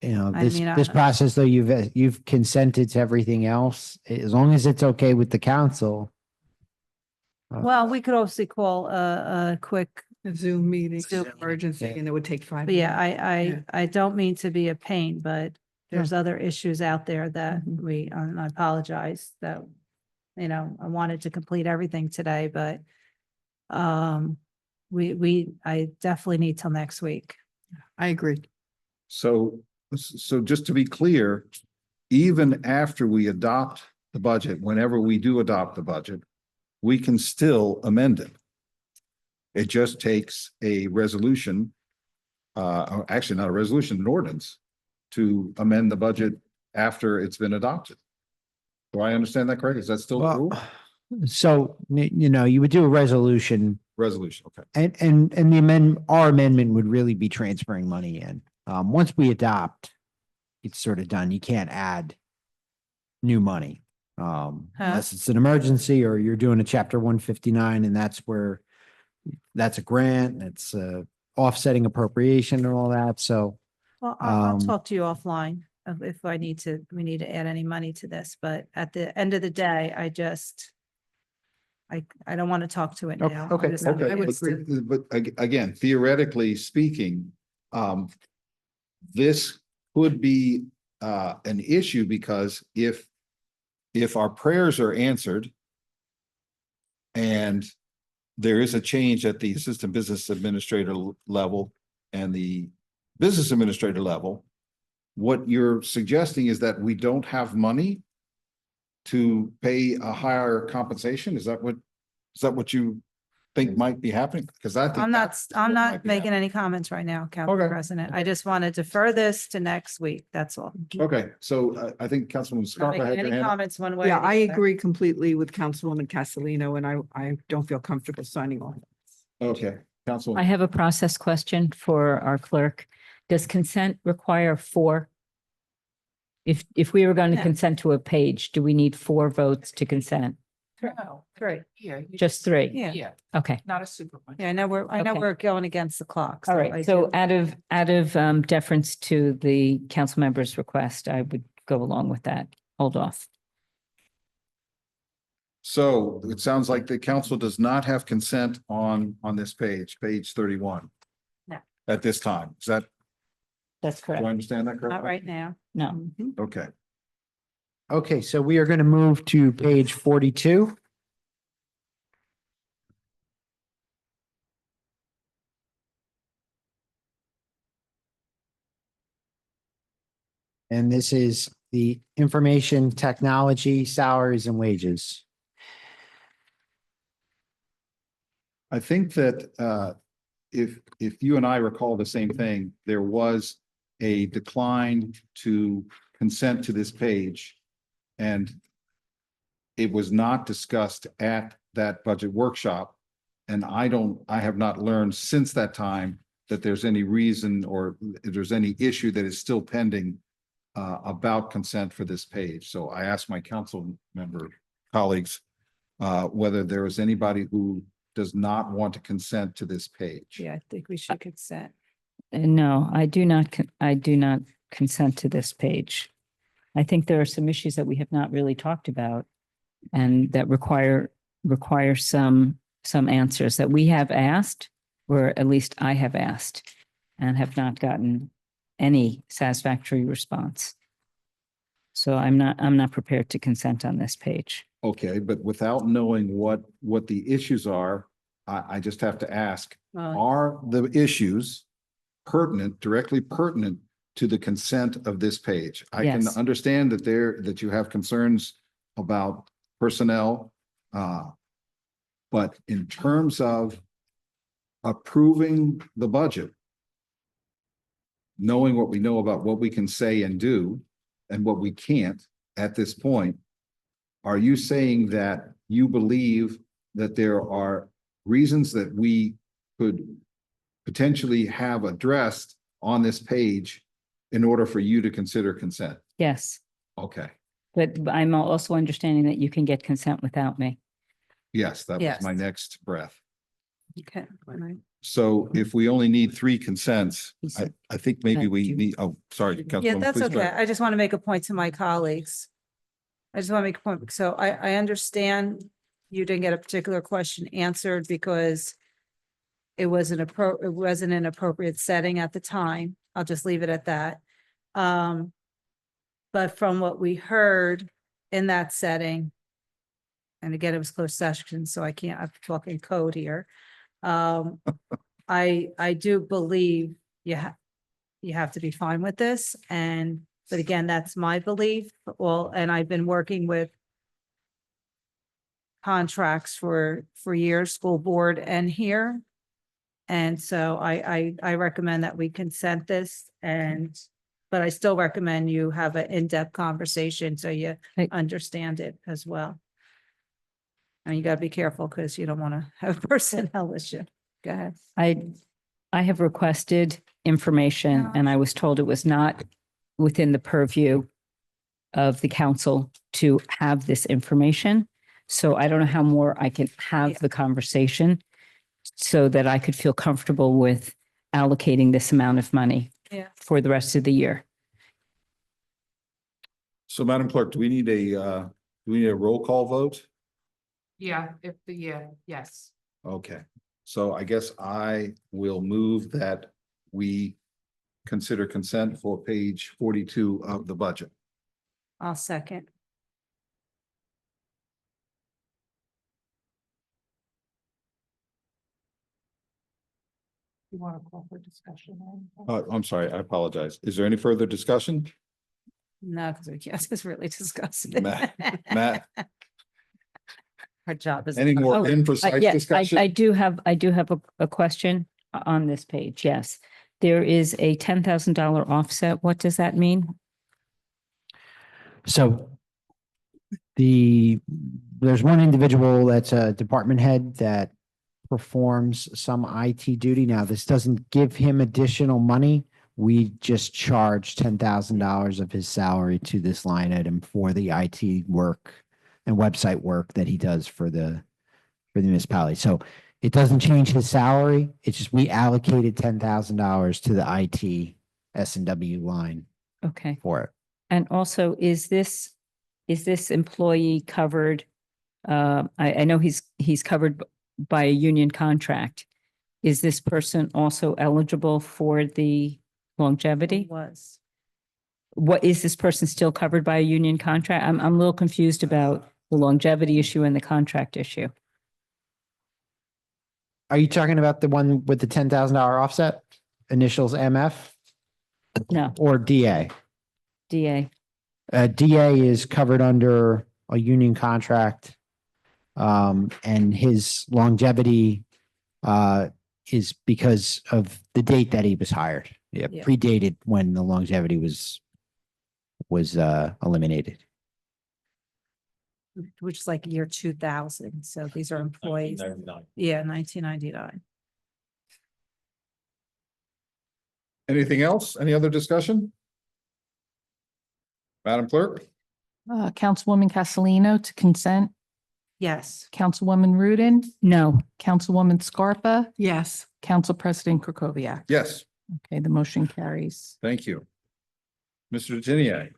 you know, I mean, this process, though, you've consented to everything else, as long as it's okay with the council. Well, we could also call a quick, A Zoom meeting, Zoom. emergency, Yeah. and it would take 5 but yeah, minutes. I don't mean to be a pain, but there's other issues out there that Mhm. and I apologize that, I wanted to complete everything today, but I definitely need till next week. I agree. So, so just to be clear, even after we adopt the budget, whenever we do adopt the budget, we can still amend it. It just takes a resolution, or actually not a resolution, an ordinance to amend the budget after it's been adopted. Do I understand that correct? Is that still Well, true? so, you would do a resolution Resolution, okay. and our amendment would really be transferring money in. Once we adopt, it's sort of done. You can't add new money. Unless it's an emergency or you're doing a chapter 159 and that's a grant, it's offsetting appropriation and all that. So, Well, I'll Um, talk to you offline if we need to add any money to this, but at the end of the day, I don't want to talk to it Okay, now. okay, I'm just- okay. I would But again, theoretically speaking, this could be an issue because if our prayers are answered and there is a change at the assistant business administrator level and the business administrator level, what you're suggesting is that we don't have money to pay a higher compensation? Is that what you think might be happening? Because I think I'm that's what I'm might not be making any comments right now, Council Okay. President. I just want to defer this to next week. That's all. happening. Okay, so I think Councilwoman Not Scarpa making had her any hand up. comments one way. Yeah, or the I other. agree completely with Councilwoman Castellino, and I don't feel comfortable signing off. Okay, I Councilwoman. have a process question for our clerk. Does consent require 4? If we were going to No. consent to a page, do we need 4 votes to consent? Three. Just 3? Yeah. Okay. Not a super one. Yeah, I know Okay. we're going against the clock. All I right. So do- out of deference to the council member's request, I would go along with that. Hold off. So it sounds like the council does not have consent on this page 31. No. At this time. Is that, That's do I correct. understand that Not correctly? right now. No. Okay, okay, so we are going to move to page 42. And this is the information technology salaries and wages. I think that if you and I recall the same thing, there was a decline to consent to this page. And it was not discussed at that budget workshop. And I have not learned since that time that there's any reason or if there's any issue that is still pending about consent for this page. So I asked my council member colleagues whether there was anybody who does not want to consent to this page. Yeah, I think we should consent. No, I do not consent to this page. I think there are some issues that we have not really talked about and that require some answers that we have asked, or at least I have asked, and have not gotten any satisfactory response. So I'm not prepared to consent on this page. Okay, but without knowing what the issues are, I just have to ask, Well, are the issues directly pertinent to the consent of this page? I can Yes. understand that you have concerns about personnel. But in terms of approving the budget, knowing what we know about what we can say and do and what we can't at this point, are you saying that you believe that there are reasons that we could potentially have addressed on this page in order for you to consider consent? Yes, Okay, but I'm also understanding that you can get consent without me. Yes, that was my Yes. next breath. Okay. all right. So if we only need three consents, He said- I think maybe do we you- need, oh, sorry. Yeah, Councilwoman, that's please go okay. ahead. I just want to make a point to my colleagues. I just want to make a point. So I understand you didn't get a particular question answered because it wasn't an appropriate setting at the time. I'll just leave it at that. But from what we heard in that setting, and again, it was closed session, so I'm talking code here. I do believe you have to be fine with this, but again, that's my belief. Well, and I've been working with contracts for years, school board and here. And so I recommend that we consent this but I still recommend you have an in-depth conversation so you Right. understand it as well. And you gotta be careful because you don't want to have a personnel issue. Go ahead. I have requested information Yeah. and I was told it was not within the purview of the council to have this information. So I don't know how more I can Yeah. have the conversation so that I could feel comfortable with allocating this amount of money Yeah. for the rest of the year. So Madam Clerk, do we need a roll call vote? Yeah, yes. Okay, so I guess I will move that we consider consent for page 42 of the budget. I'll second. You want to call for discussion? I'm sorry, I apologize. Is there any further discussion? No, because we can't just really discuss it. Matt, Our job is. any more Oh, imprecise Yes, discussion? I do have a question on this page. Yes. There is a $10,000 offset. What does that mean? So there's one individual that's a department head that performs some IT duty. Now, this doesn't give him additional money. We just charge $10,000 of his salary to this line item for the IT work and website work that he does for the municipality. So it doesn't change his salary. It's just we allocated $10,000 to the IT S&W line Okay. for it. And also, is this employee covered? I know he's covered by a union contract. Is this person also eligible for the longevity? Was. What, is this person still covered by a union contract? I'm a little confused about the longevity issue and the contract issue. Are you talking about the one with the $10,000 offset? Initials MF No, or DA? DA. DA is covered under a union contract. And his longevity is because of the date that he was hired. Yeah, Yeah. predated when the longevity was eliminated. Which is like year 2000. So these are employees. 1999. Yeah, 1999. Anything else? Any other discussion? Madam Clerk? Councilwoman Castellino to consent, Yes. Councilwoman Rudin, No, Councilwoman Scarpa, Yes. Council President Krokoviac. Yes, Okay, the motion carries. thank you. Mr. Tiniak,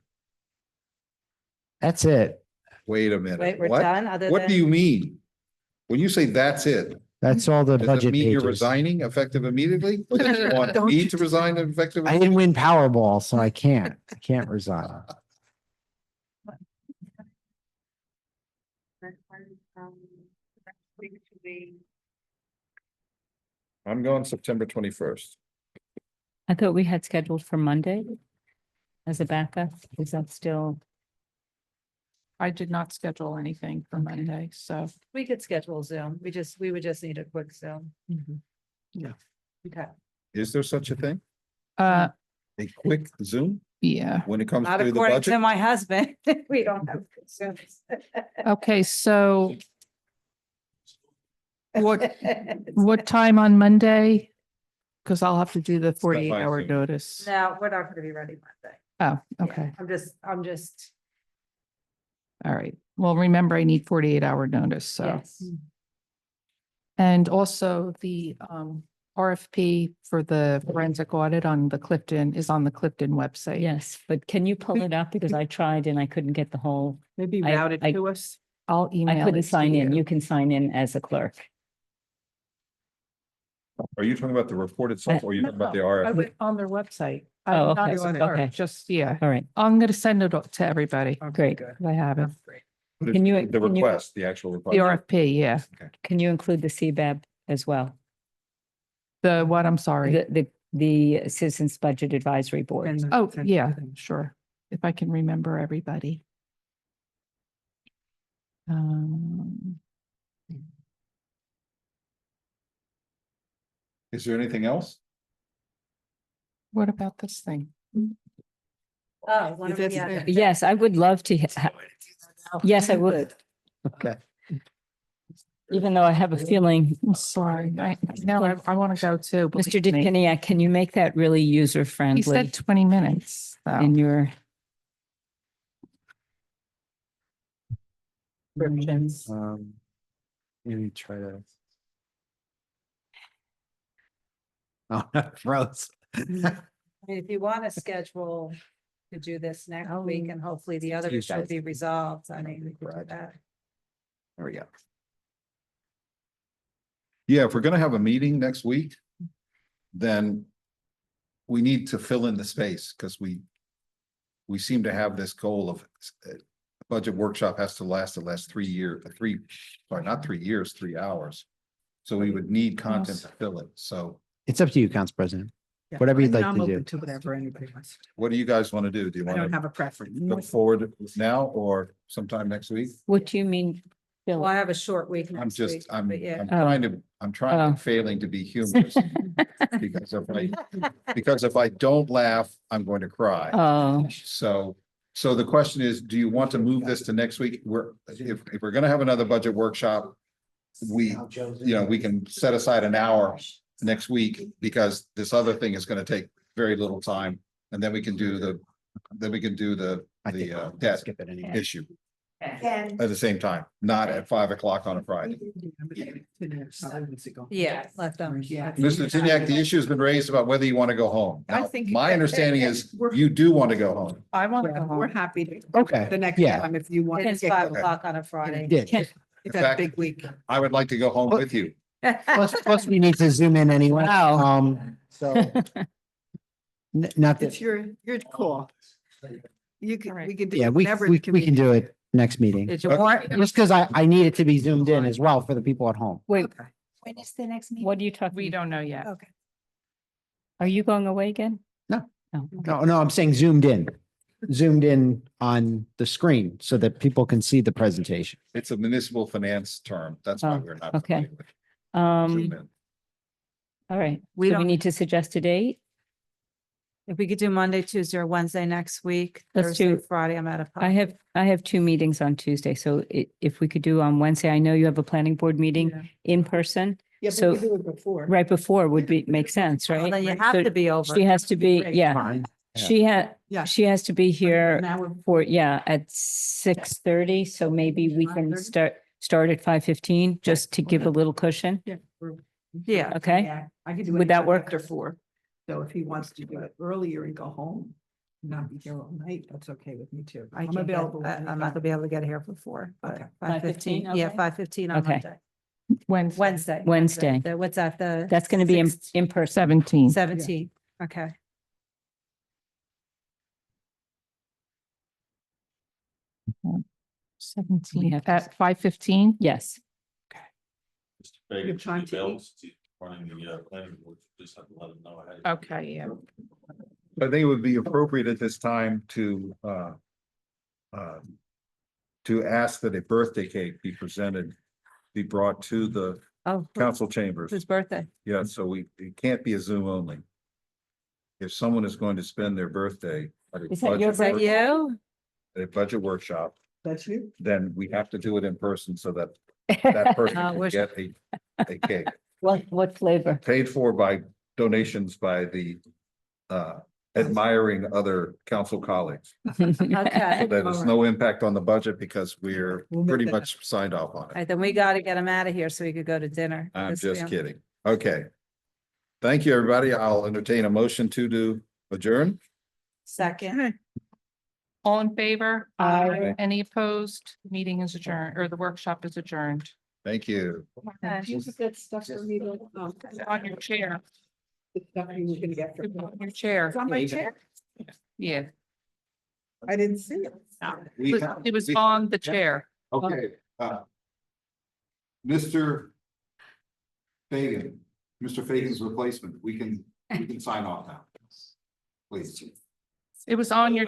That's it. wait a minute. Wait, we're What? done. Other What do you than, mean? When you say that's it, That's all the does that budget mean you're pages. resigning effective immediately? You Want Don't me you- to resign effective? I didn't win Powerball, so I can't resign. I'm going September 21st. I thought we had scheduled for Monday as a backup. Is that still? I did not schedule anything for Monday, so. we could schedule Zoom. We would just need a quick Zoom. Yeah. Okay. Is there such a thing? Uh, A quick Zoom yeah. when it comes Not to the according to budget? my husband. We don't have good Zooms. Okay, so what time on Monday? Because I'll have to do the 48-hour Zoom. notice. No, we're not going to be ready Monday. Oh, Yeah, okay, I'm just, all right. Well, remember, I need 48-hour notice, so. Yes. And also the RFP for the forensic audit on the Clifton is on the Clifton website. Yes, but can you pull it up? Because I tried and I couldn't get the whole, Maybe I- route it I- to us. I'll email I couldn't it to sign in. you. You can sign in as a clerk. Are you talking about the report itself or are you talking about the No, I RFP? went on their website. Oh, I'm not okay, as a clerk, okay. just, yeah. All right, I'm gonna send it to everybody. great. I have it. Can you- The can you- request, the actual The request. RFP, yeah. Can you include the CBAB as well? The what, I'm sorry. The Citizens Budget Advisory Board. And the Oh, send yeah, everything. sure. If I can remember everybody. Is there anything else? What about this thing? Oh, one If of that's the- there. Yes, I would love to. Yes, I would, Okay. even though I have a feeling, I'm sorry. I want to go too. Mr. believe me. Dipiniak, can you make that really He user-friendly said 20 minutes. so. in your? Let me try to. Oh, froze. If you want to schedule to do this next week and hopefully the other Excuse issue will guys. be resolved, I mean, we could do Right. that. There we go. Yeah, if we're gonna have a meeting next week, then we need to fill in the space because we seem to have this goal of budget workshop has to last 3 years, not 3 years, 3 hours. So we would need content to fill it. So It's up to you, Council President. Yeah, Whatever I you'd mean, like I'm to do. open to whatever anybody wants. what do you guys want to do? Do you I don't want to have a preference. go forward now or sometime next week? What do you mean, Well, Bill? I have a short week I'm next just, week, I'm, but yeah. I'm trying to failing to be humorous. Because if I don't laugh, I'm going to cry. Oh, So the question is, do you want to move this to next week? If we're gonna have another budget workshop, we can set aside an hour next week because this other thing is gonna take very little time. And then we can do the I think the I'll debt skip it anyway. issue at the same time, not at 5 o'clock on a Friday. Yeah, let them. Yeah. Mr. Tiniak, the issue has been raised about whether you want to go home. I Now, think- my understanding is you do want to go home. I want to go We're home. happy to. Okay, The next yeah. time, if you want. It's to get 5 going. o'clock on a Friday. Yeah. can, It's In a fact- big week. I would like to go home with you. Plus we need to zoom in anyway. Wow. So. Not that, It's your call. You can, Alright. we can do. yeah, whatever we the can do it next meeting. Did you want? Just because I need it to be zoomed in as well for the people at home. wait, When is the next meeting? what are you talking? We don't know yet. Okay. Are you going away again? No. No. No, I'm saying zoomed in on the screen so that people can see the presentation. It's a municipal finance term. That's why Oh, we're not. okay. familiar with it. Zoom in. All right. We So don't- we need to suggest a date? If we could do Monday, Tuesday, or Wednesday next week, Let's Thursday, do- Friday, I'm out of. I have 2 meetings on Tuesday, so if we could do on Wednesday, I know you have a planning board meeting Yeah. in person. Yeah, So- but we do it before. Right before would make sense, Well, right? Then you So have to be over. She has to be, Great. yeah, Fine. Yeah. Yeah. she has to be here Now for, at 6:30, so maybe we can 5:30? start at 5:15, just to give a little cushion. Yeah. Okay, Yeah, I could do. Would that anytime work? After 4. So if he wants to do it earlier and go home, not be here all night, that's okay with me too. I I'm can't get- available. I'm not gonna be able to get here for 4, but Okay. 5:15, 5:15, yeah, okay. 5:15 on Okay. Monday. Wednesday, Wednesday. Wednesday. What's that, the? That's going to be in 6th? person. 17. 17, okay. We 17 have to- at 5:15. Yes, Mr. Fagan, Give time to email eat. Steve running the planning board, just have to let him know ahead of time. Okay, yeah. I think it would be appropriate at this time to ask that a birthday cake be presented, be brought to the Oh, council chambers. whose birthday? Yeah, so it can't be a Zoom only. If someone is going to spend their birthday at a Is that your Is that budget, you? at a budget workshop, That's you? then we have to do it in person so that that person can where's- get a cake what flavor? paid for by donations by the admiring other council colleagues. Okay. So that is All no impact on the budget because we're We'll make pretty that much signed off on All it. right, then we got to get him out of here so we could go to dinner. I'm This just fam- kidding. Okay. Thank you, everybody. I'll entertain a motion to adjourn. Second. All in favor? Aye. Any opposed? Meeting is adjourned, or the workshop is adjourned. Thank you. Good stuff for me to. On your chair. The stuff you were gonna get from. On your chair. on my chair. Yeah, I didn't see it. it was on the chair. Okay. Mr. Fagan, Mr. Fagan's replacement, we can sign off now. Please. It was on your